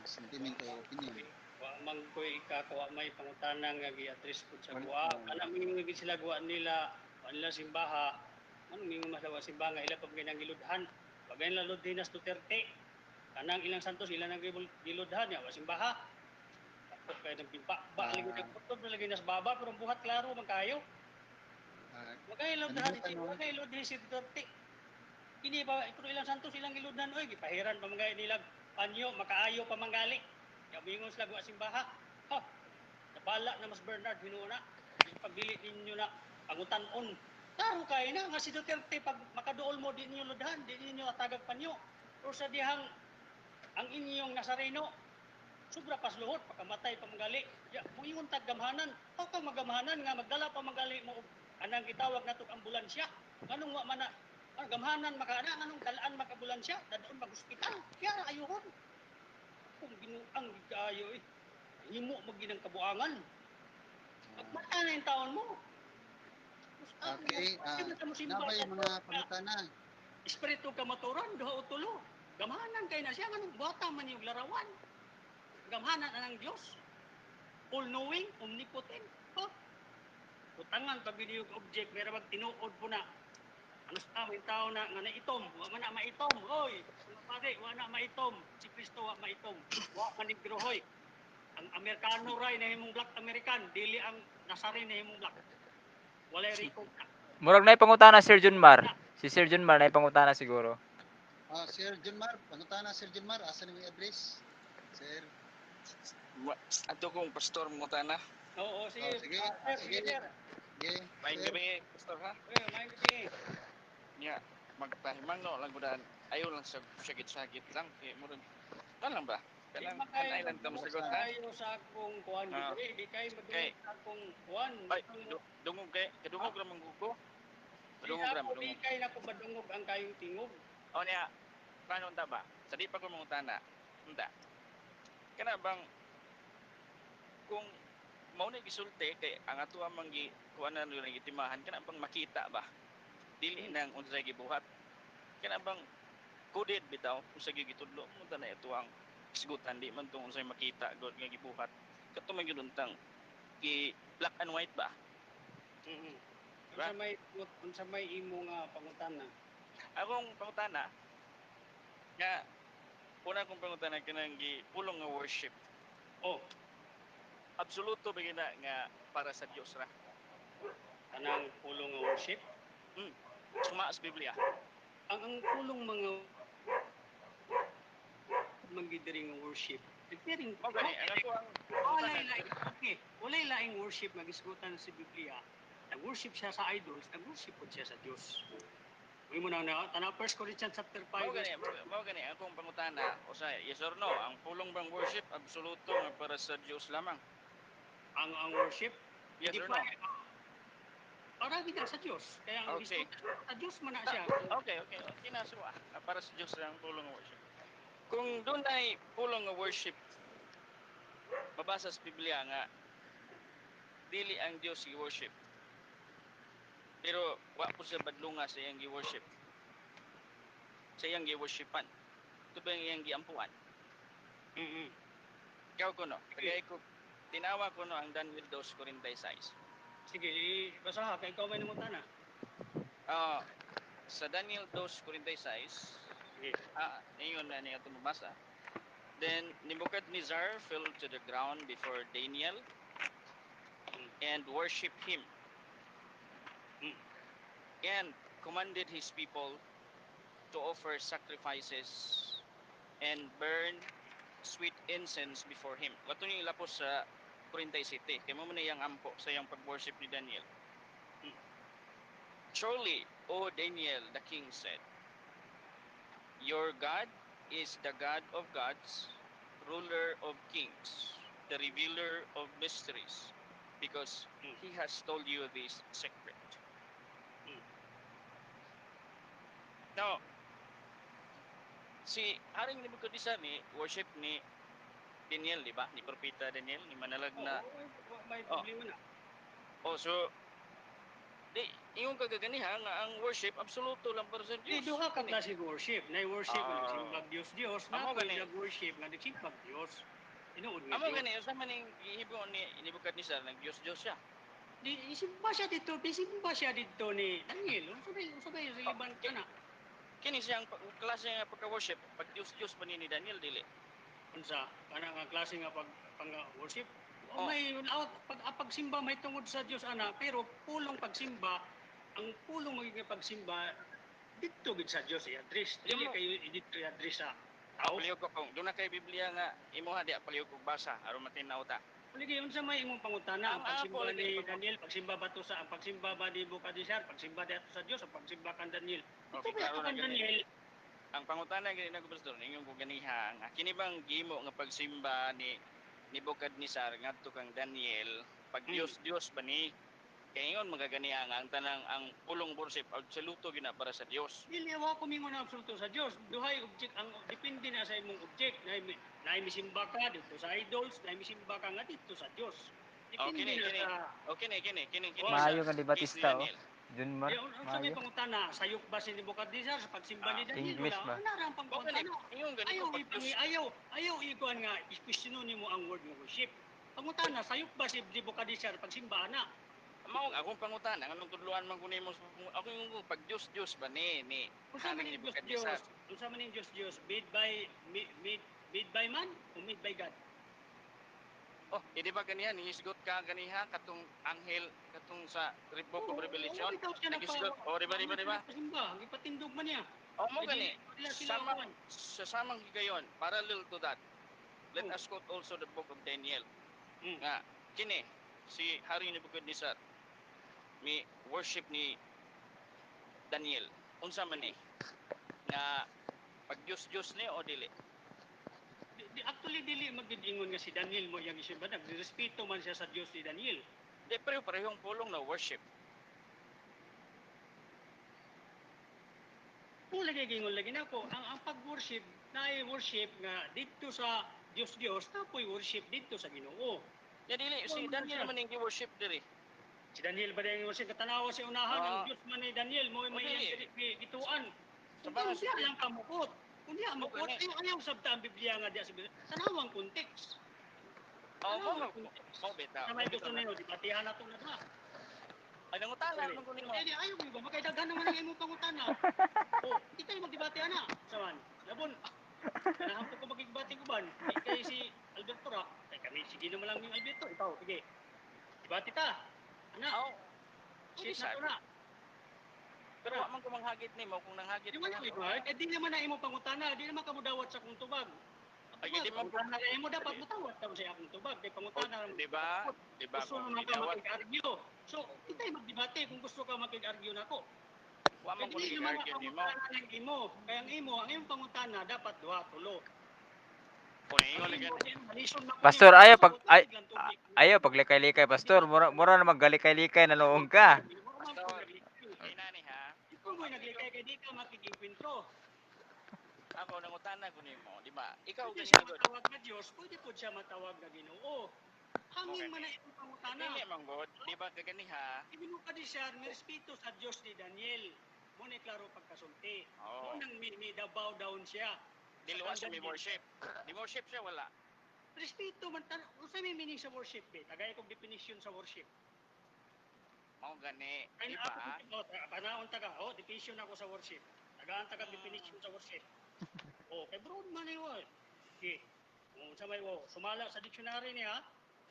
sentimento o opinion. Wa man koy ikakuha may pangutana nga gi-address po sa Wala- guwa. oh. Kana mingon nga sila guwa nila, wa nila simbaha. Ano mingon masawa simbaha nga ila pag ginangiludhan. Pagay nila Lord Dinas Duterte. Kanang ilang santos ila nang giludhan ya wa simbaha. Tapos kay nang pimpa ba Ah. lagi nagputob na lagi nas baba pero ang buhat klaro man kayo. Magay Lord Ano Dinas ba tanong? Magay Lord Dinas Duterte. Kini ba ito ilang santos ilang giludhan oy gipahiran pa mga nilag panyo makaayo pa manggali. Ya mingon sila guwa simbaha. Ha. Nabala na mas Bernard hinuna. Yung pagdili ninyo na pangutan-on. Klaro kay na nga si Duterte pag makaduol mo di ninyo ludhan, di ninyo atagag panyo. Pero sa dihang ang inyong Nazareno sobra pas luhot pagkamatay pa magali. Ya moingon tag gamhanan. How ka magamhanan nga magdala pa magali mo og anang gitawag nato ambulansya. Nganong wa man na gamhanan makana nganong dalaan makambulansya dadon mag-ospital. Kaya ayuhon. Kung binuang kayo eh. Himo maginang kabuangan. Pagmata na yung taon mo. Okay, nabay mga pangutana. Espiritu ka maturan, duha o tulo. Gamhanan kay na siya, ganun, buhata man yung larawan. Gamhanan na ng Diyos. All-knowing, omnipotent. Oh. Utangan, pag biniyog object, meron mag tinuod po na. Ano sa may tao na, nga naitom, wa man na maitom. Hoy, mga pare, wa na maitom. Si Kristo wa maitom. Wa man nigrohoy. Ang Amerikano ray na himong black American, dili ang Nazarene na himong black. Walay record na. Murag na pangutana Sir Junmar. Si Sir Junmar na pangutana siguro. Sir Junmar, pangutana Sir Junmar, asa ni address? Sir. Ato kong pastor mo na. Oo, sige. Sige, Sir, sige, sir. Sige. Maayong Sir. gabi, pastor ha. Maayong gabi. Nya magpahimang no lang gudan. Ayaw lang sa sakit-sakit lang kay murag. Lang ba? Kanang island ka mo sagot ha. Ayo sa akong kuan di kay madungog sa akong kuan. Ay, dungog kay kadungog ra man ko. Kadungog ra Di dungog. kay nako madungog ang kayong tingog. O niya, paano unta ba? Sa di pa ko mangutana. Unta. Kana bang kung mao na gisulti kay ang ato ang manggi kuanan nila gitimahan kana bang makita ba? Dili nang unsay gibuhat. Kana bang coded bitaw usa gigitudlo mo ta na ito ang isgutan di man tong unsay makita god nga gibuhat. Kato man giduntang gi black and white ba? Unsa may imo nga pangutana? Akong pangutana nga una kong pangutana kanang gipulong nga worship. Oh, Absoluto ba gina nga para sa Dios ra? kanang pulong nga worship. Suma sa Biblia. Ang pulong mga magidiri nga worship. Nagtiring Mao gani ang ako ang walay laing worship nga gisgutan sa Biblia. Nag-worship siya sa idols, nag-worship po siya sa Dios. Uy mo na tanang 1 Corinthians chapter 5. Mao gani akong pangutana o sa yes or no, ang pulong bang worship absoluto nga para sa Dios lamang? Ang worship Yes hindi or pa no? para gid sa Dios. Kaya ang Okay. sa Dios man na siya. Okay. Kinasuwa. Para sa Dios lang ang pulong nga worship. Kung doon ay pulong nga worship, mabasa sa Biblia nga dili ang Dios i-worship. Pero wa po siya badlunga sa iyang gi-worship. Sa iyang gi-worshipan. Ito ba ang iyang giampuan? Ikaw ko no. Kaya ko tinawa ko no ang Daniel 2:46. Sige, basaha kay ikaw may namutana. Sa Daniel 2:46, Sige. ngayon na niya ito mabasa. Then Nebuchadnezzar fell to the ground before Daniel and worshipped him. And commanded his people to offer sacrifices and burn sweet incense before him. Wato yung ilapos sa 47. Kaya mo na yung ampo sa yung pag-worship ni Daniel. Surely, O Daniel, the king said, your God is the God of gods, ruler of kings, the revealer of mysteries, because he has told you this secret. Now, si Haring Nebuchadnezzar ni worship ni Daniel, di ba? Ni Propeta Daniel, ni manalag na. May problema na. Oh, so di ingon kagaganiha nga ang worship absoluto lang para sa Di Dios. duha ka klase worship. Na worship nga nagsimbag Dios, Amo na gani. nag-worship nga nagsimbag Dios. Tinuod nga Amo Dios. gani sa maning gihimo ni Nebuchadnezzar nag Dios siya. Di isimba siya dito ni Daniel. Usabay relevant ka na. Kini siyang klase nga pagka-worship, pag Dios pa ni Daniel dili. Unsa kana nga klase nga pang-worship. Oh. May pagsimba may tungod sa Dios ana, pero pulong pagsimba, ang pulong magiging pagsimba dito gid sa Dios i-address. Dili Imo- kayo dito i-address sa tao. Apaliw ko kung doon na kay Biblia nga imuha di apaliw ko basa aron matinaw ta. Lagi unsa may imong pangutana ang Ang pagsimba apol, ni lagi, Daniel, pagsimba ba to sa ang pagsimba ba ni Nebukadnezar, pagsimba dito sa Dios, ang pagsimba kan Daniel. Ito Okay, ba klaro na kan gani. Daniel? Ang pangutana gani na pastor ningon ko ganiha nga kini bang gihimo nga pagsimba ni Nebuchadnezzar ngadto kang Daniel pag Dios ba ni kay ingon magaganiha nga ang tanang ang pulong worship absoluto gina para sa Dios. Dili wa ko mingon ang absoluto sa Dios. Duhay object ang depende na sa imong object. Na misimba ka dito sa idols, na misimba ka nga dito sa Dios. Depende kini. na sa Kini. Maayo nga sa debatista, case ni oh. Daniel. Junmar, Unsa may maayo. pangutana, sayok ba si Nebukadnezar sa pagsimba ni Daniel? English Wala. ba? Ana ra ang Bakit pangutana. ingon gani ko pag Dios Ayaw ikuan nga i-questiono nimo ang word nga worship. Pangutana, sayok ba si Nebukadnezar pagsimba ana? mao akong pangutana nganong tudluan man kunin mo ako yung pag Dios ba ni Unsa man Haring ning Nebuchadnezzar. Dios? Unsa man ning Dios? Made by man o made by God? Oh, di ba ganihan hisgot ka ganiha katong anghel katong sa Book of Revelation. Nagisgot. Oh, di ba? Pasimba, gipatindog man niya. Oh, mo gani. Wala sila kuan. Sa samang higayon, parallel to that. Let Oh. us quote also the book of Daniel. Mm. Nga kini si Haring Nebuchadnezzar mi worship ni Daniel. Unsa man ni nga pag Dios ni o dili? Actually dili magdingon nga si Daniel mo yang isimba, nagrespeto man siya sa Dios ni Daniel. Di parehong pulong na worship. Kung lagi gingon lagi nako, ang pag-worship na worship nga dito sa Dios tapoy worship dito sa Ginoo. Ya dili si Daniel man ning worship diri. Si Daniel ba din worship katanawa si unahan ang Dios man ni Daniel mo may dili. gituan. Sa Sa mga Biblia lang kamukot. Kundi ang mukot gani. ayaw sabta ang Biblia nga diya sa Biblia. Tanawang context. Oh, Tanawang mo context. beta. Sa may gusto niyo, dibatihan nato na ba? Ay nangutana man kunin mo. Di ayaw mo ba? Makaidagan naman ang imong pangutana. Oh, kita yung magdebate ana. Saman. Labon. Kanahan ko magdebate ko ban. Di kay si Alberto ra. Kay kami sige naman lang yung Alberto. Ikaw, sige. Debate ta. Ana. Oh. Shit na to na. Pero wa man ko manghagit nimo kung nanghagit Di man ka. ikaw. Eh di naman na imong pangutana. Di naman ka mudawat sa akong tubag. Ay, di man po. Pangutana kaya mo dapat mutawat ka sa akong tubag. Kay pangutana. Di ba? Di ba Gusto kung naman ka idawat makig-argue. So, kita yung magdebate kung gusto ka makig-argue na ko. wa man ko Hindi ning naman argue ang nimo. pangutana ng imo. Kaya ang iyong pangutana dapat duha, tulo. Kung ingon lagi Pastor, ayaw paglikay-likay, pastor. Mura na maggalikay-likay na noong ka. pastor. Inani ha. Ikaw mo naglikay kay di ka makikipinto. Ako nangutana ko nimo, di ba? Ikaw Pwede gani siya good. matawag na Diyos, pwede po siya matawag na Ginoo. Hangin man na iyong pangutana. Dili man good, di ba kagani ha? Hindi mo ka di siya respeto sa Diyos ni Daniel. Mo na klaro pagkasulti. Oo. Mo nang may bow down siya. Dili wa siya may worship. Di worship siya wala. Respeto man tan. Unsa may meaning sa worship be? Tagay kog definition sa worship. Mao gani, Ay di ako ba? panahon taga. Definition ako sa worship. Tagaan taga definition sa worship. Kay broad man ni wa. Okay. Kung sa may sumala sa dictionary niya,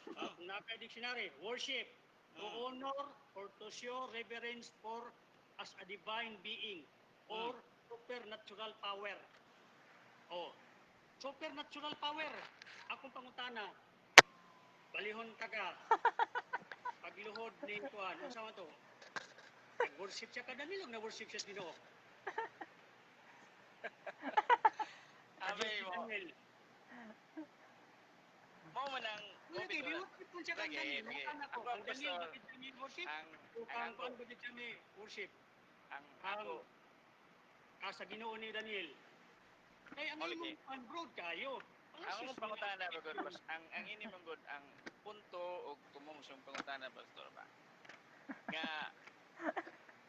kung nakay dictionary, worship to honor or to show reverence for as a divine being or supernatural power. Supernatural power. Akong pangutana. Balihon taga. Pagluhod ni kuan, unsa man to? Worship siya kada nilog na worship siya Ginoo. Abay mo. Mao man ang Wala kay di worship kung siya kang Sige, Daniel. sige. Anak ko, Ako ang ang Daniel gusto, bakit siya may worship? ang, O ang kang ako, kuan bakit siya may worship? ang Ang ako, sa Ginoo ni Daniel. Kay ang Mao imong lagi. kuan broad kayo. Ang mong pangutana ba gud pas ang ini mong gud ang punto o kumungsong pangutana pastor ba. Nga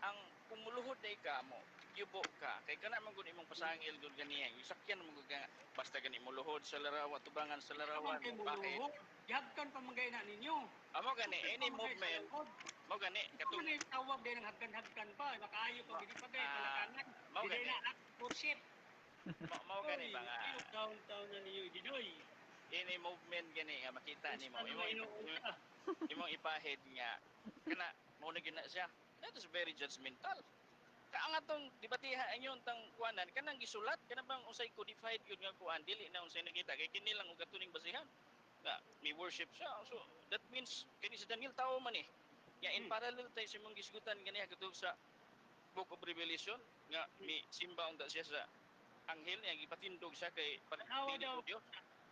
ang kumuluhod day ka mo, yubo ka. Kay kana man gud imong pasangil gud ganiya. Sakyan mo gud ka basta gani mo luhod sa larawan, tubangan sa larawan, kay mo bakit. muluhod. Gihagkan pa man na ninyo. Amo gani any movement, mo gani Kung katong may tawag din ng hagkan-hagkan pa, makaayo pa gidi pa kay palakanan. mao Hindi gani, na worship. mao gani ba nga Downtown na niyo Dinoy. any movement gani nga makita nimo Ano may inuuna? imong ipahid nga kana mao na gyud na siya. That is very judgmental. Ang atong debatiha inyon tang kuanan kanang gisulat kana bang unsay codified gyud nga kuan dili na unsay nakita kay kini lang og katuning basihan nga may worship siya, so that means kini si Daniel tao man eh ya in parallel tayo sa mong gisgutan ganiya katong sa Book of Revelation nga may simba unta siya sa anghel nga gipatindog siya kay Tanawa dili daw, ko Dios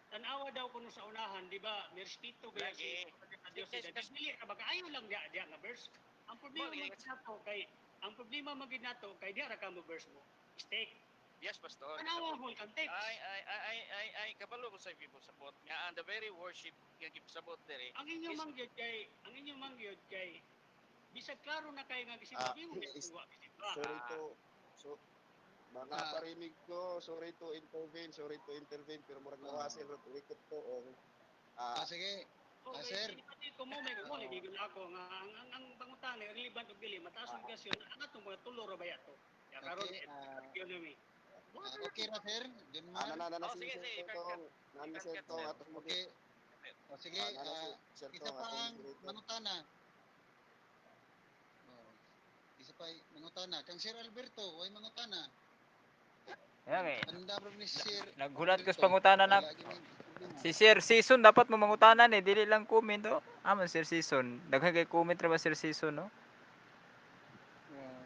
tanawa daw kuno sa unahan, di ba? May respeto ba Lagi. sa Dios sa dili ka baga ayo lang dia nga verse. Ang problema Mali. magid nato kay ang problema magid nato kay di ra ka mo verse mo. Mistake. yes pastor Tanawa mo ang text. ay kabalo ko sa people sabot nga ang the very worship nga gipasabot dere Ang inyo is- mangyod kay bisag klaro na kay nga Ah, gisimba mo is- tuwa Sorry to, so, mga Ah. parinig ko, sorry to intervene, pero murag nawasin ro tulikot ko o Sige. So, Sir. Pati ko mo may mo ligid ako nga ang pangutan relevant og dili mataas og gasyon ang atong mga tulo ra baya to. Ya karon Okay, economy. okay ra sir. Junmar. na Oh, si sige, Sir sige, Tong, nana si Sir ikat-kat, Tong sir. atong Okay. O sige, nana si Sir isa Tong pa atong ang moderator. mangutana. Oh, isa pa mangutana. Kang Sir Alberto, way mangutana. Okay. Anda bro ni Sir. Naghulat ko sa Alberto. pangutana na Wala gini problema. si Sir Season dapat mo mangutanan eh, dili lang comment oh. Amo Sir Season. Daghan kay comment ra ba Sir Season no? Oh.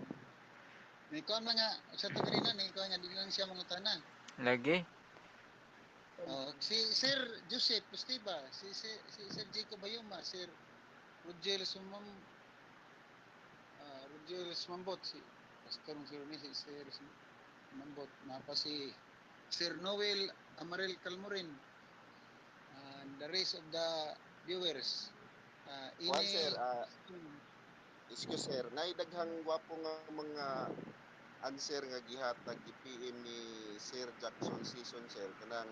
Ni kon nga sa to ganina ni kon nga dili lang siya mangutana. Lagi. Oh, si Sir Joseph Pustiba, si Sir Jacob Bayuma, Sir Roger Sumambot, si Pastor ng Sir si Sir Sumambot, napa si Sir Noel Amarel Calmorin, and the rest of the viewers. Juan Sir, excuse sir, naidaghang gwapo nga mga answer nga gihatag gi-PM ni Sir Jackson Season sir kanang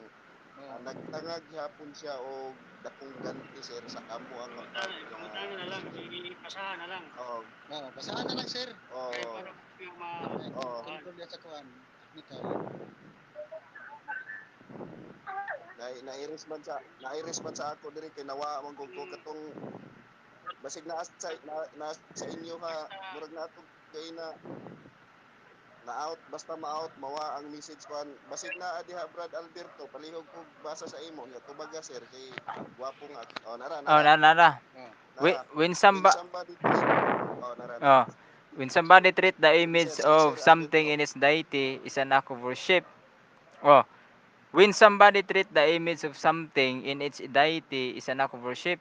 nagtangag hapon siya og dakong ganti sir sa amo ang Pangutan na lang, ipasahan na lang. Basahan na lang sir. Kay para Control ya sa kuan. Technical. nairis man sa ako diri kay nawa man ko katong basig na sa inyo ha murag na ato kay na out basta ma-out mawa ang message kuan basig na diha Brad Alberto palihog ko basa sa imo nya tubaga sir kay gwapo nga nara Oh, nara. When somebody nara Oh, when somebody treat the image of something in its deity is an act of worship. Oh, when somebody treat the image of something in its deity is an act of worship.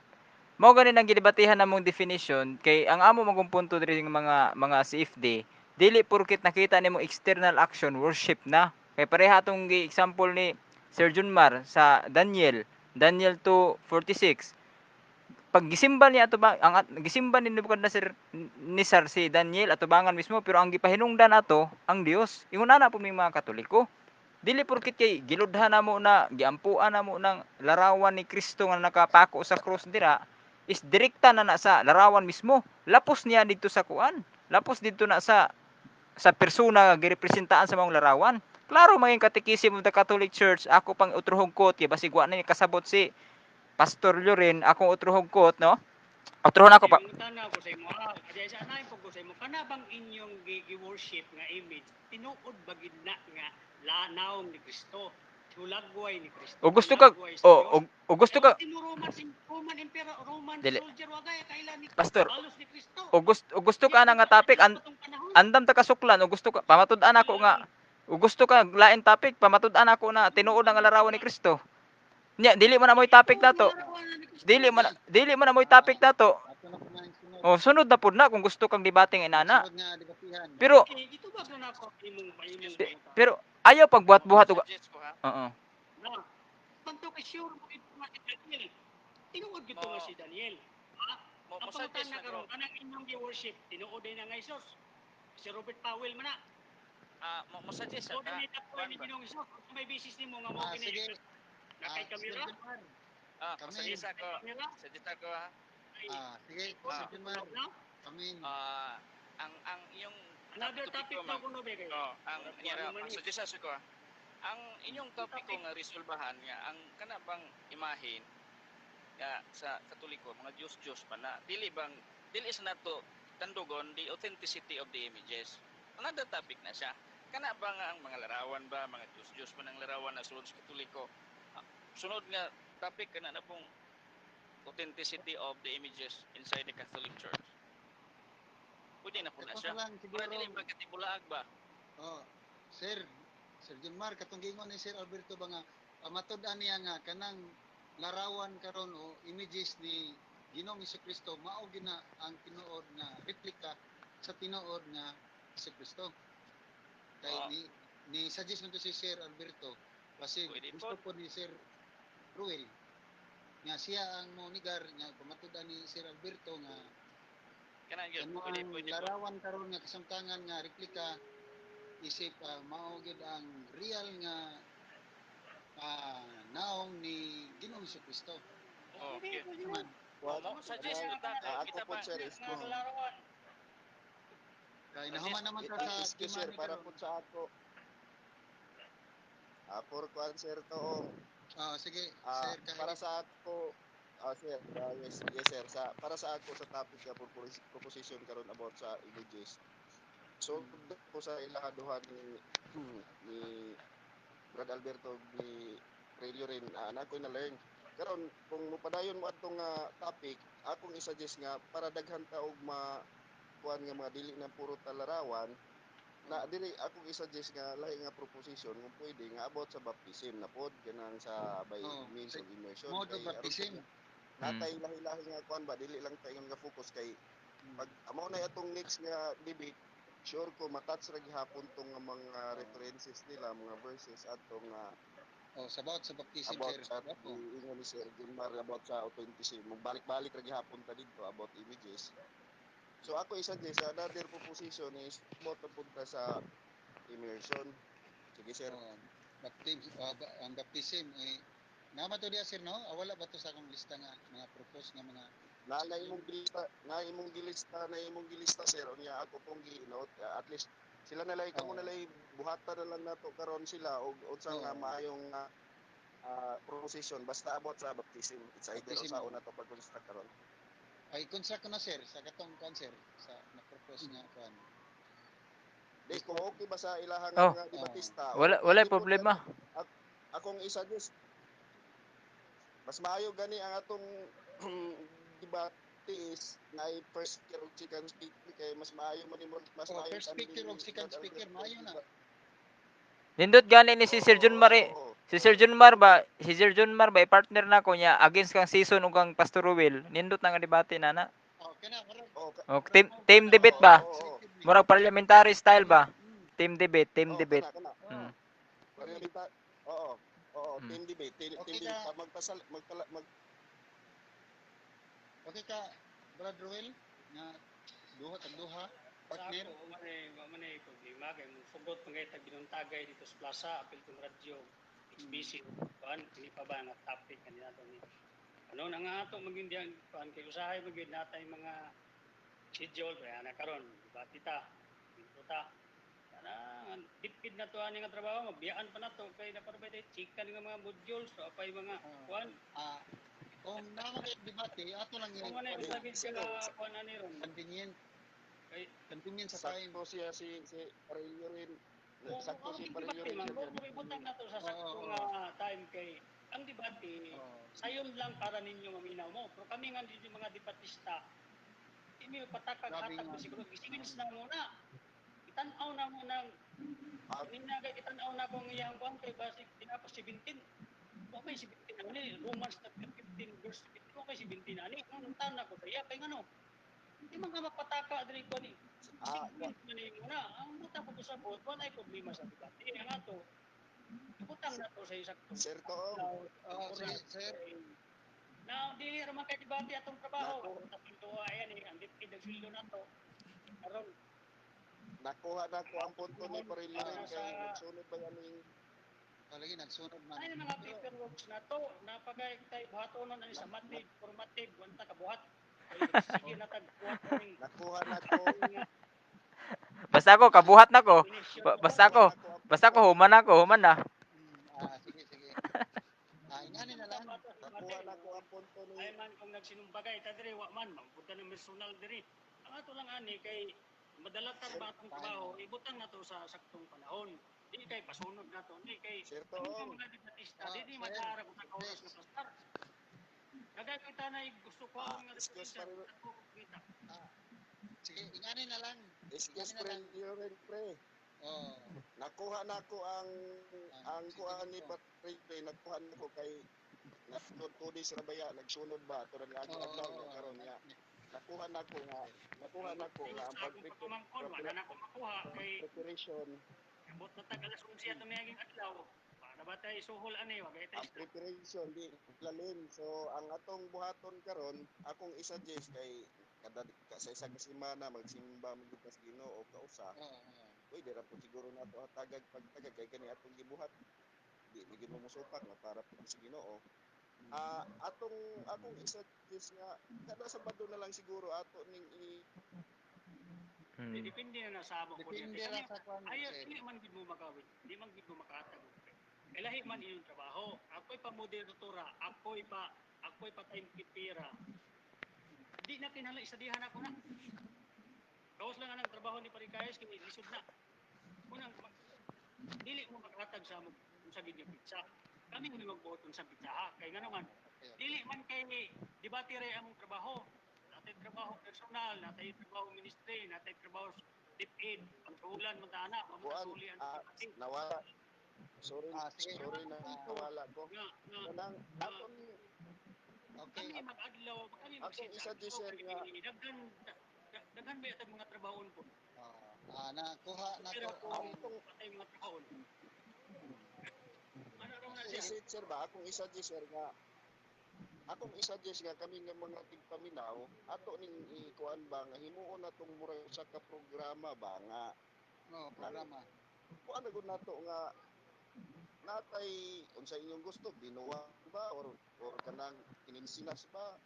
Mao gani nang gidebatihan namong definition kay ang amo magong punto diri nga mga CFD dili porket nakita nimo external action worship na. Kay pareha atong gi-example ni Sir Junmar sa Daniel 2:46. Pag gisimba niya ato ba ang gisimba ni Nebuchadnezzar ni Sir si Daniel atubangan mismo pero ang gipahinungdan nato ang Dios. Ingon na po may mga Katoliko. Dili porket kay giludhan namo na giampuan namo ng larawan ni Kristo nga nakapako sa krus dira is direkta na sa larawan mismo. Lapos niya dito sa kuan. Lapos dito na sa persona nga girepresentaan sa mga larawan. Klaro maging katikisim of the Catholic Church. Ako pang utruhog kot kay basig wa na ni kasabot si Pastor Loren akong utruhog kot no. Utruhon ako pa. Pangutan na ko sa imo. Kaya sa anay po ko sa imo kana bang inyong gi-worship nga image tinuod bagid na nga lanaong ni Kristo. Hulagway ni Kristo. O gusto ka o gusto ka Roman Emperor, Roman Dili. soldier wagay kailan ni Pastor, Palos ni Kristo. o gusto ka na nga topic andam ta kasuklan o gusto ka pamatud-an ako nga o gusto ka lain topic pamatud-an ako na tinuod ang larawan ni Kristo. Nya dili man na mo'y topic nato. Dili man na mo'y topic nato. Ato na po na yung sunod. Oh, sunod na pud na kung gusto kang debating inana. Sunod nga debatihan. Pero Ito ba na ako imong pero ayaw pagbuhat-buhat og Suggest ko ha. oo. na panto kay sure mo ito nga si Daniel. Tinuod gito nga si Daniel. Ha? Mo Ang suggest pangutan na na karon ko. kanang inyong gi-worship tinuod din na nga Isos. Si Robert Powell man na. Mo suggest So ka. din ito ni Ginong Isos. Kung may business nimo nga mo Sige. kini nakay kamera. Sir Junmar. Kami. Suggest ko. Kamera. Suggest ko ha. Sige, Sir Junmar. Kami. Ang iyong Another topic ko, na kuno be kayo. ang suggest ko ang inyong topic ko nga resolbahan nga ang kana bang imahin nga sa Katoliko mga Diyos pa na dili sa nato tandugon the authenticity of the images. Another topic na siya. Kana ba nga ang mga larawan ba mga Diyos pa ng larawan na sulod sa Katoliko? Sunod nga topic kana na pong authenticity of the images inside the Catholic Church. Pwede na po na siya. Para dili magkatibulaag ba? Sir Junmar, katong gingon ni Sir Alberto ba nga matud-an niya nga kanang larawan karon o images ni Ginoong Jesucristo mao gina ang tinuod nga replika sa tinuod nga Jesucristo. Kay ni suggest nito si Sir Alberto kasi Pwede gusto po. po ni Sir Ruel nga siya ang monigar nga pamatud-an ni Sir Alberto nga Kana gyud ano pwede ang po. larawan karon nga kasamtangan nga replika isip mao gid ang real nga naong ni Ginoong Jesucristo. Okay. Man, Mo suggest ko ta kay ako kita po ba sir is kay nahuman naman ta sa excuse tema sir ni para karon. po sa ako. For sir to Sige, Ah, Sir para kahit sa ako, sir, yes sir, para sa ako sa topic nga proposition karon about sa images. So po sa ilahaduhan ni Brad Alberto ni Relio rin anak ko na learn. Karon kung mupadayon mo atong topic, akong i-suggest nga para daghan ta og kuan nga mga dili na puro talarawan na dili akong i-suggest nga lahi nga proposition kung pwede nga about sa baptism na pod kanang sa by means of immersion mode of kay baptism. natay lahi-lahi nga kuan ba dili lang tayo nga focus kay pag amo na atong next nga debate sure ko matouch ra gihapon tong mga references nila mga verses atong Sa about sa baptism, about Sir. sa Opo. ingon ni Sir Gilmar about sa authenticity magbalik-balik ra gihapon ta dito about images. So ako i-suggest another proposition is about punta sa immersion. Sige sir. Ang baptism nama to diya sir no? Wala ba to sa akong lista nga mga propose nga mga Na imong gilista sir unya ako pong gi-note at least sila na lay kamo na lay buhatan na lang nato karon sila og unsa nga maayong proposition basta about sa baptism. It's either Baptism, usaon nato pag-construct karon. ay construct ko na sir sa katong cancer sa na-propose nga kuan. Di kung okay ba sa ilahang Oh. mga debatista Wala problema. akong i-suggest mas maayo gani ang atong debate is na first speaker ug second speaker kay mas maayo man mas maayo First speaker ug second speaker maayo na. Nindot gani ni si Sir Junmar Si Sir Junmar ba partner na ko niya against kang season ug kang Pastor Ruel. Nindot na nga debate na. Kana Team debate ba? Murag parliamentary style ba? Team debate. Kana. Team debate. Magpasal Okay ka, Brad Ruel, na duha partner. Sa ako, manay problema kay mong sugot pangay tag binuntagay dito sa plaza apil kong radyo HBC kuan kini pa ba nga topic kanina to ni ano na nga ato maging diyan kuan kay usahay magid natay mga schedule kaya na karon debate ta dito ta ana dipid na to ani nga trabaho mabiyaan pa nato kay naparbay chikan nga mga modules so apay mga kuan Kung naman kayo debate, ato lang kung manay usagid ka kuan ani ron convenient sa time. sakto siya si Parello rin. Sakto si Parello Parello rin. rin. Butang na to sa sakto nga time kay ang debate sayon lang para ninyo maminaw mo. Pero kami nga dito mga debatista hindi patakag-hatag mo siguro. Isingins na muna. Itanaw na mo ng ninagay itanaw na kung iyang kuan kay basic tinapos 17. Wa may 17 na ni Romans chapter 15 verse 15 wa may 17 na ni nung tanan ko saya kay ngano di man ka mapataka diri ko ni Wa- segment man ni na ang buta ko sa bot wala ay problema sa debate ang ato ibutang na to sa isakto Sir Toong, Sige, sir. na dili ra man kay debate atong trabaho Nako. ang tapang duwa yan ang dipid ang sweldo nato karon nakuha na ko ang punto ni Parillo rin kay nagsunod ba yan yung Lagi nagsunod man. ay mga paperworks na to napagay tay buhatonon ani sa matib formative wanta ka buhat kay sige na tag buhat ning nakuha na ko Basta ako kabuhat na ko. definition Basta ako, basta ako human na. Sige. Ingani na lang. nakuha na ko ang punto ni ay man kung nagsinumbagay ta diri wa man magpunta ng personal diri ang ato lang ani kay madalatan ba atong trabaho ibutang nato sa saktong panahon di kay pasunod nato di kay Sir kami Toong. mga debatista di Sir. madara ko sa oras na pastar kagay kita na gusto ko ang nga excuse representa pa kita Sige, ingani na lang. excuse Ingani na lang. Parillo rin pre. Oh. Nakuha na ko ang kuha ni Parillo, nakuha na ko kay nasunod to di sila baya nagsunod ba to nga ako adlaw nga karon nga nakuha na ko nga ang sa akong pagkumangkon wala na ko makuha kay preparation abot na tag alas 11 ato mayaging adlaw para ba tay suhol ani wa gay tay ang preparation di lalim. So ang atong buhaton karon akong i-suggest kay kada sa isang semana magsimba mo sa Ginoo o kausa. Uy, dira po siguro na to tagag pagtagag kay kani atong gibuhat. Di ligid mo musupak na para po sa Ginoo. Akong i-suggest nga kada Sabado na lang siguro ato ning depende na sa amo ko Depende diyan lang sa kwan. ayaw di man gid mo makawit di man gid mo makatag kay lahi man iyong trabaho ako'y pa moderatora ako'y pa timekeepera di na kinahanglan isadihan ako na kaos lang ang trabaho ni Parikayes kay lisod na unang dili mo makatag sa mo sa gid yung pizza kami mo magbuot sa pizza ha kay ngano man dili man kay debate ray among trabaho natay trabaho personal natay trabaho ministry natay trabaho DepEd pagsuhulan mo ta ana mo kuan suhulian nawala. Sorry, Sige. sorry na nawala ko. Kanang aton Okay. kami mag-adlaw kami akong mag-sit i-suggest sir nga daghan ba itong mga trabahon po Nakuha na pero ko kung ang patay mga trabahon ano raw na siya i-suggest sir ba akong i-suggest sir nga kami nga mga tigpaminaw ato ning ikuan ba nga himuon natong murag usa ka programa ba nga programa. kuan na gud nato nga natay unsa inyong gusto binuwa ba or kanang kininsinas ba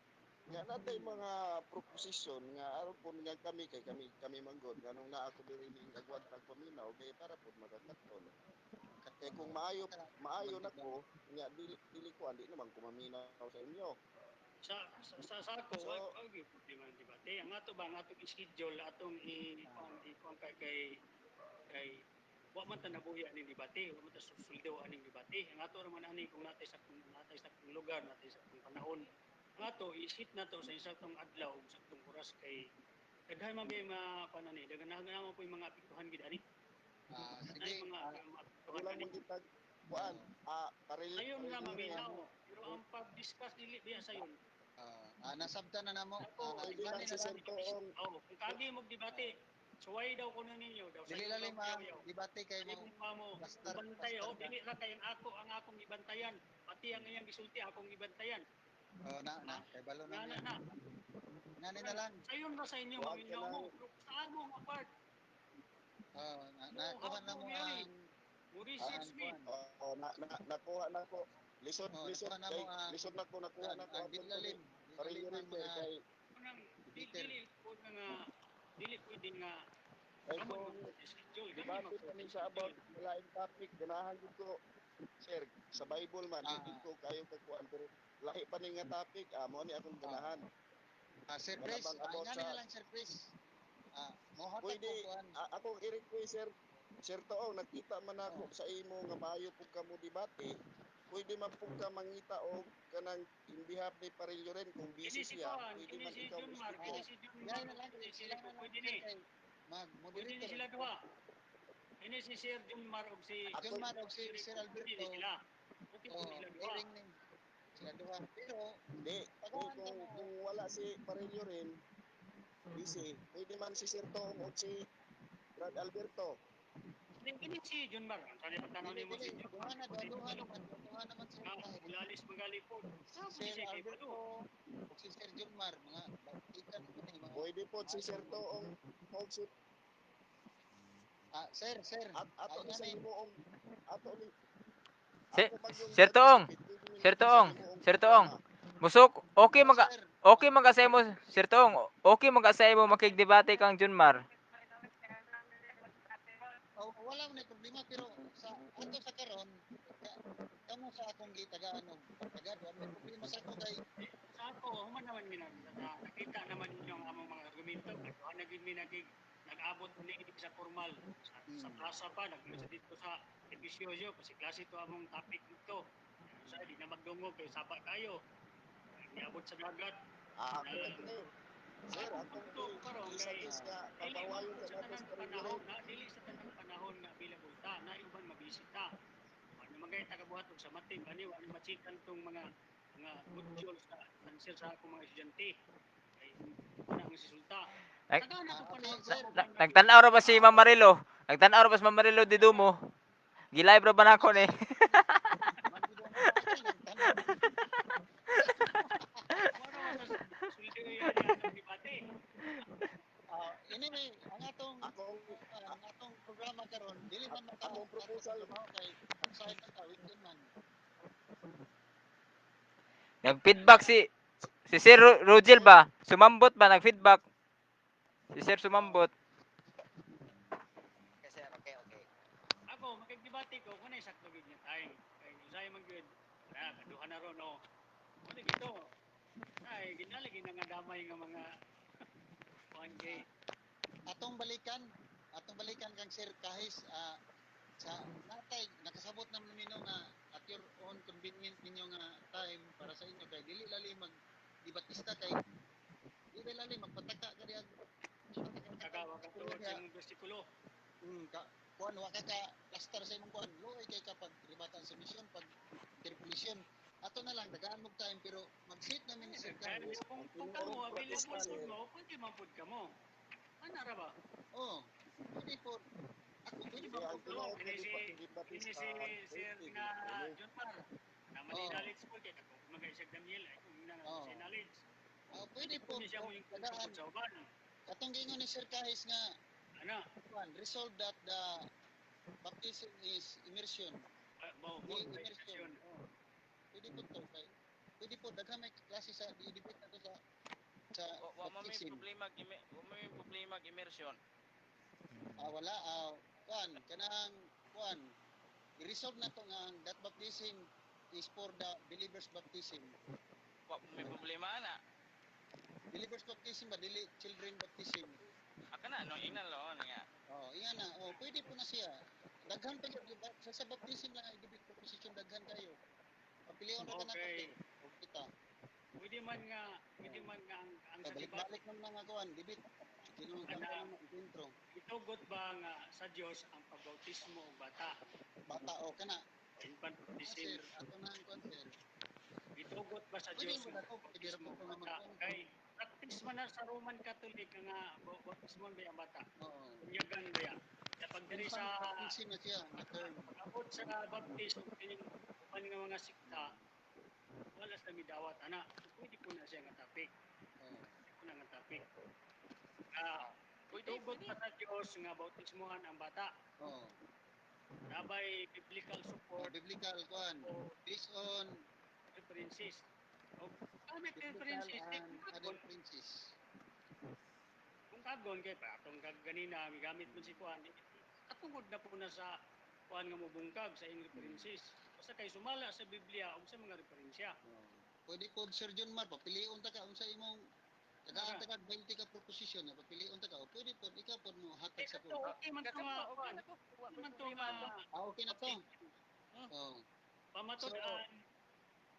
nga natay mga proposition nga aron po nga kami kay kami manggod nganong naa ako diri ning agwat paminaw kay para pud magakaton kay kung maayo na ko nga dili ko andi naman ko maminaw sa inyo sa ako So, wag gyud problema ng debate ang ato ba ang atong schedule atong i-kuan kay wa man ta nabuhi aning debate wa man ta susuldo aning debate ang ato ra man ani kung natay sa lugar natay sa panahon ang ato isit nato sa isang adlaw sa atong oras kay daghan man may mga panani daghan na po yung mga apektuhan gid ani Sige. mga apektuhan wala ani mo gitag kuan ayon nga paril maminaw pero ang pag-discuss dili biya sayon Nasabtan na namo. pwede lang si Sir Toong kung kagi mo debate suway daw kuno ninyo daw Dili lalim ang debate kay Dili mo. mo pa mo ibantay dili ra kay ang akong ibantayan pati ang iyang gisulti akong ibantayan Kay balo na. na Ngani na lang. sayon ra sa inyo Huwag maminaw ka mo lang. pero sa amo nga part Nakuha na mo ang mo research me nakuha na ko lisod nakuha na mo ang lisod na ko nakuha na ko ang dilalim. paril Dilalim ang mga kay unang Peter. dili pwede nga kay amo kung schedule debate pa ni sa about lain topic ganahan gud ko sir sa Bible man dito kayo kakuan pero lahi pa ni nga topic mo ni akong ganahan Sir Chris, Manabang about ngani sa- na lang Sir Chris. Mohatag pwede ko kuan. akong i-request sir Toong nakita man ako sa imo nga maayo pug ka mo debate pwede man pug ka mangita og kanang in behalf ni Parillo rin kung busy siya pwede man ikaw John Mark mo si John Ngani Mark na lang sila na lang pwede ni kay pwede ni mag-moderator. sila duha ini si Sir John Mark og si John Man og si Sir Alberto. sila Positive Oh, sila duha. hearing ni sila duha. Pero Hindi. tagaan ka Kung mo. wala si Parillo rin, busy, pwede man si Sir Tong o si Brad Alberto. Hindi si John Mar. Sorry, pagtanaw Dili ni mo si dili John duha Mar. na duha naman sir kahit Ulalis magali po. si Sir Alberto ug si Sir Junmar mga batikan ko ni mga Pwede po si Sir Tong o si sir ato ni sa himuong ato ni Si- ako man yung Sir Tong, participate, pwede ni Sir sa Tong, himuong Sir Tong. programa. Musok, okay Oo, maga sir. okay magasay mo Sir Tong. Okay magasay mo makigdebate kang Junmar. Wala man problema pero sa ato sa karon kamo sa akong gitagaan og pagtagad wa may problema sa ako kay Sa ako, human naman nakita naman ninyo ang among mga argumento. Kaya naging nag-abot ni sa formal. Sa plaza pa, nag-isa dito sa episyoso. Kasi klase ito among topic dito. Sa di na magdungog, kay sapa kayo. Niabot sa dagat. Ako man Sir, akong i-suggest nga papawayon ka natin sa Parillo rin. Dili sa tanang panahon nga available ta, na uban mabisita. Ano magay tagabuhat og sa matim ani wala machikan tong mga module sa answer sa akong mga estudyante. Ay ana ang resulta. Ay, Tagaan na to panahon sir. Nagtanaw ra ba si Ma'am Marilo? Nagtanaw ra ba si Ma'am Marilo di dumo? Gilive ra ba nako ni? Magbido na ako ng tanan. Wala man sa sulti yan ang debate. Anyway, ang atong programa karon dili man maka Among proposal trabaho kay outside na weekend man. Nag-feedback si Sir Rogel ba? Sumambot ba nag-feedback? Si Sir sumambot. Okay sir, okay. Ako makigdebate ko kung sakto gid nga time. Kay usay man gyud. Kaduha na ron no. Ano gito? Ay ginalagi na nga damay nga mga kuan kay Atong balikan kang Sir Kahis sa natay nakasabot na nino nga at your own convenient ninyo nga time para sa inyo kay dili lali mag debatista kay dili lali magpataka ka diha kagawa ka to sa imong bersikulo. Kuan wa ka plaster sa imong kuan luoy kay kapag ribatan sa mission pag interpolation ato na lang dagaan mo time pero mag-sit namin ni Sir Kahis Kung kamo available pud mo, pwede man pud kamo. Ana ra ba? Pwede po ako pwede Pwede po ba ang po tinuod ini si Batista, Sir nga John Mar. Naman ni knowledge po kay ako mag-isag Daniel ay kung na sa knowledge. Pwede po Siya mo yung dagaan sa uban. katong gingon ni Sir Kahis nga Ana, resolve that the baptism is immersion. immersion. Pwede po to kay pwede po daghan may klase sa i-debate nato sa Wa mo may baptism. problema immersion. Wala kuan i-resolve na to nga that baptism is for the believer's baptism. Wa mo may problema na. Believer's baptism ba dili children baptism? Kana no ingnan lo nga. Iyan na. Pwede po na siya. Daghan pa yun. Sa baptism na i-debate proposition daghan kayo. Papilion ra ka na Okay. kita. Pwede man nga ang sa debate Balik man mga kuan, debate. Kinuha ka Ana. ng intro. itugot ba nga sa Dios ang pagbautismo og bata? Bata kana. Infant baptism. Sir, ato na ang kuan sir. Itugot ba sa Pwede Dios mo ang na to, pwede ra pagbautismo po og nga bata? magkuan. Kay practice man na sa Roman Catholic nga bautismo ba ang bata? Oo. Kunyagan ba ya? Kapag diri sa baptism na siya, na term. pag-abot sa baptismo kining uban nga mga sikta wala sa midawat ana. Pwede po na siya nga topic. Pwede po na nga topic. Itugot pa sa Dios nga bautismohan ang bata. Nabay biblical support Biblical kuan. Based on references. O gamit biblical references and other princess. kung kagon kay pa atong ganina gamit mo si kuan katungod na po na sa kuan nga mobungkag sa iyong references. Basta kay sumala sa Biblia ug sa mga referensya. Pwede po Sir John Mar papilion ta ka unsa imong tagaan ta 20 ka proposition na papilion ta ka o pwede po ikaw po mo hatag sa ko. Okay man to nga Okay na ko. man to nga Okay na to. pamatud-an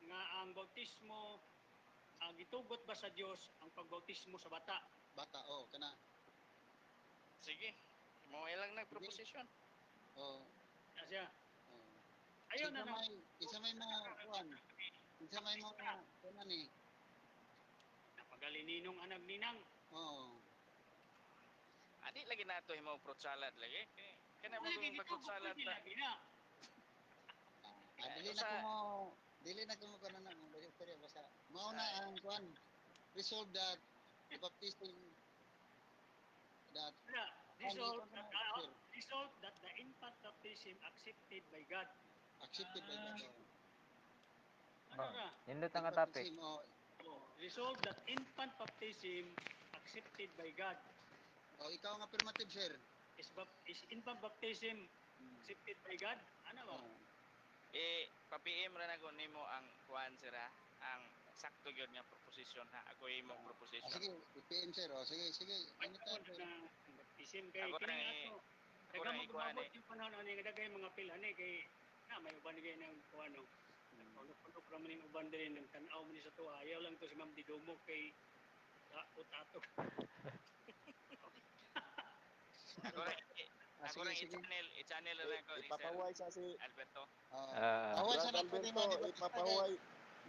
nga ang bautismo gitugot ba sa Dios ang pagbautismo sa bata? Bata kana. Sige. Mo ilang nagproposisyon. Asya. Ayaw na nang Isa may mo kuan. Isa may mo kuan ni. napagalinong anag ninang. Oh. Adi lagi nato himo fruit salad lagi. Kana mo Lagi kung dito fruit salad pwede na. lagi na. Dili na ko mo kana na mo balik pero basta mao na ang kuan. Resolve that the baptism that Resolve that the infant baptism accepted by God. accepted by God. Ano na? Nindot ang topic. Baptism, oh, Resolve that infant baptism accepted by God. oh, ikaw ang affirmative, sir. Is infant baptism accepted by God? Ano ba? Oh. Pa-PM ra na ko nimo ang kuan sira, ang sakto gyud nga proposition ha. Ako imong proposition. Sige, PM sir. Oh, sige. Anytime, sir. Baptism kay Ako kini na ato. ako Daga na ikuan magabot yung panahon ani nga dagay mga pilani kay na may uban gay nang kuano. Ulok-ulok ra man ning uban diri nang tan-aw man sa tuwa. Ayaw lang to si Ma'am Digumok kay utato. Ako rin i-channel na ko ni Sir Ipapahuway sa si Alberto. Awan sa Brad nato ni Alberto, ipapahuway.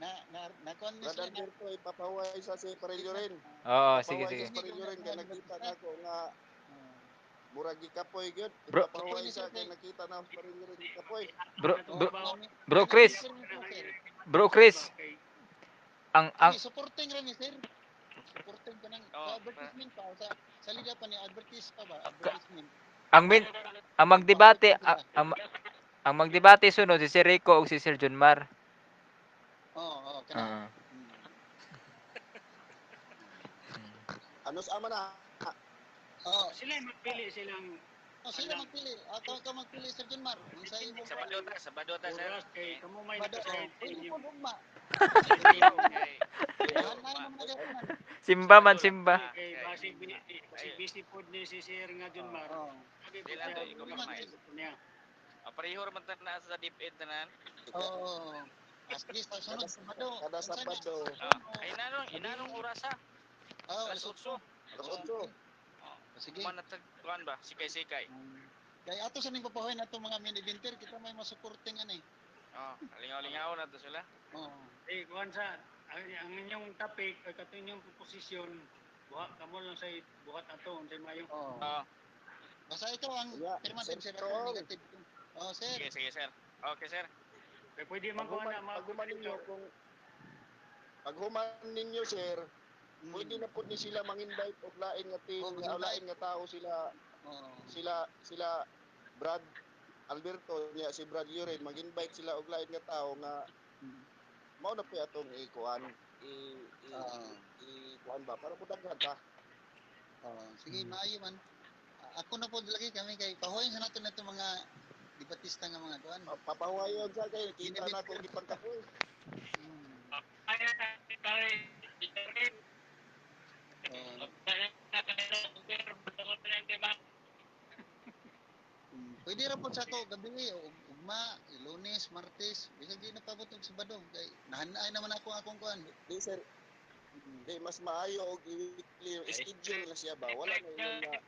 na kon ni Brad sila. Alberto, ipapahuway sa si Parillo rin. Oo, sige. Ipapahuway sa Parillo rin, kaya nakita na ko nga murag gikapoy gyud. Bro. Ipapahuway sa kay nakita na sa Parillo rin gikapoy. Bro Chris, Bro Chris, ang supporting rin ni sir. Supporting ka ng advertisement pa sa salida pa ni advertise pa ba? Advertisement. ang magdebate ang magdebate sunod si Sir Rico ug si Sir Junmar. Oo, kana. Ano sa ama na? Oo, Sila magpili silang sila magpili. Ako ka magpili Sir Junmar. Unsa imo Sabado ta sir. oras kay kamo may Bado. nakasaid sa Hindi inyo. po ugma. Simba man simba. Kay busy food ni si Sir nga Junmar. Dila to i-compromise. Pareho ra man ta na sa deep end tanan. Oo. Sige, sa sunod Sabado. Kada Sabado. Inanong oras ha? Alas 8. Ocho. Sige. Manatag kuan ba? Sikay-sikay. Kaya ato sa ning papahoy nato mga mini eventer kita may masuporting ani. Lingaw-lingaw na to sila. Kuan sa ang inyong topic ay kato inyong proposition buhat kamo lang sa buhat ato unsay mayo. Basta ikaw ang affirmative sir ako negative. Sir. Sige sir. Okay sir. Kay pwede man ko na Paghuman ninyo sir, pwede na po ni sila mang-invite og lain nga team, lain nga tao sila. Sila Brad Alberto niya si Brad Luren mag-invite sila og lain nga tao nga mao na po atong ikuan kuan ba para pudaghan ta. Sige, maayo man. Ako na po lagi kami kay pahoyin sa nato nato mga debatista nga mga kuan. Papahuwayon sa kay kita na ko gipangkapoy. Pwede ra po sa to gabi ugma, Lunes, Martes, bisag di na paabot og Sabado kay nahanay naman ako akong kuan. Di sir. Di mas maayo og i-weekly schedule na siya ba. Wala na ingon nga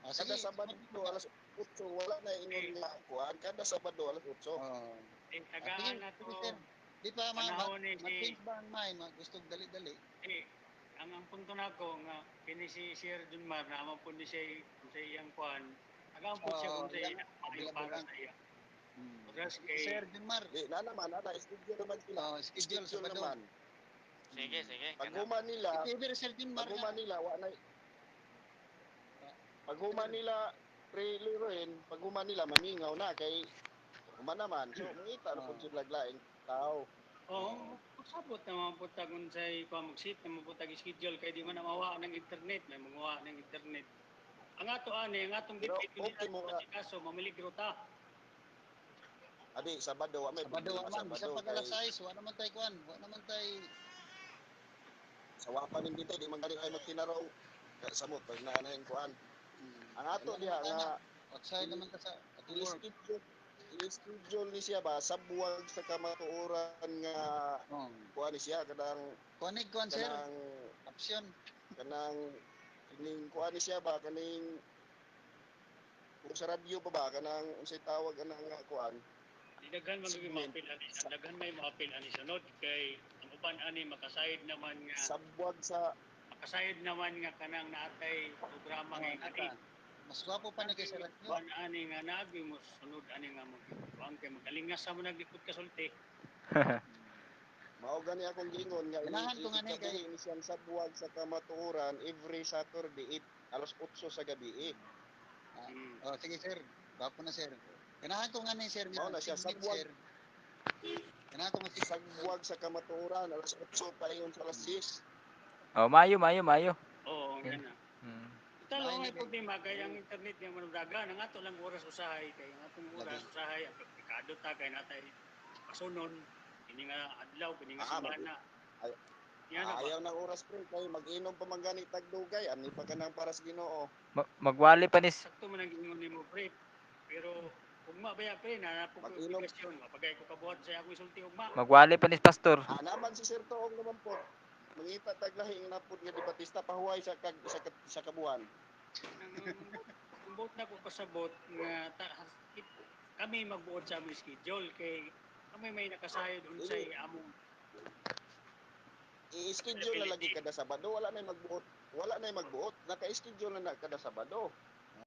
kada Sabado alas 8 wala na ingon nga kuan kada Sabado alas 8. Tagaan na to. Di pa ma-change ba ang mind, gusto dali-dali. Ang punto nako nga kini si Sir Junmar na amo po ni siya sa iyang kuan. Tagaan po siya kung sa iya para sa iya. Oras kay Sir Junmar. Di na naman schedule naman sila. Schedule Sabado. naman. Sige. Paghuman nila wa na paghuman nila pre-liren, paghuman nila mamingaw na kay human naman. So mangita na pud sila laing tao. Sabot na maputag unsay pamugsit na maputag schedule kay di man mawa ng internet, may manguha ng internet. Ang ato ani, ang atong dipit okay mo kaso mamiligro ta. Abi Sabado wa may problema Sabado Sabado. Sa pag-alas 6, wa naman tay kuan, wa naman tay sa wapan ning dito di man gani ay magtinarong samot pag naanahin kuan. Ang ato diha nga outside naman ta sa work. I-schedule ni siya ba sa buwag sa kamatuoran nga kuan ni siya kanang sir option kanang kining kuan ni siya ba kaning kung sa radyo pa ba kanang unsay tawag anang nga kuan daghan magiging Segment. maapil ani sa daghan may maapil ani sunod kay ang uban ani makasayod naman nga Sabwag sa kanang naatay programa nga ani Mas gwapo pa ni kay Sir Radyo. kuan ani nga naagi mo sunod ani nga mo kuan kay magalingas sa mo naglikod ka sulti. mao gani akong gingon nga Ganahan ko nga ni kay- ikabuhi ni siyang sabwag sa kamatuoran every Saturday 8:08 sa gabi. Mm. Oh, sige sir. Gwapo na sir. Ganahan ko nga ni sir. Mao na siya, segment, sabwag. sir. Ganahan ko nga segment. Sabwag sa kamatuoran 8:00 paingon sa 10:00. Oh, mayo. Oo, Yan. yan na. Hmm. Talo Mahilig may eh. problema kay ang internet nga manadaga nang ato lang oras usahay kay ang atong oras Lagi. usahay ang komplikado ta kay natay pasunon kini nga adlaw kini nga Ah, semana. ay- Yan na ba? Ayaw ng oras pre kay mag-inom pa man gani tagdugay ani pa kanang para sa Ginoo. Magwali pa ni Sakto man ang ingon nimo pre. Pero ugma ba ya pre na napo ko Mag-inom. obligasyon mapagay ko kabuhat sa akong isulti ugma. magwali pa ni pastor. Naman si Sir Toong naman po. Mangita taglahi na po nga di Batista pahuway sa kabuhan. Ang buot na ko pasabot nga kami magbuot sa among schedule kay kami may nakasayod unsay among I-schedule na lagi kada Sabado, wala na magbuot. Naka-schedule na kada Sabado.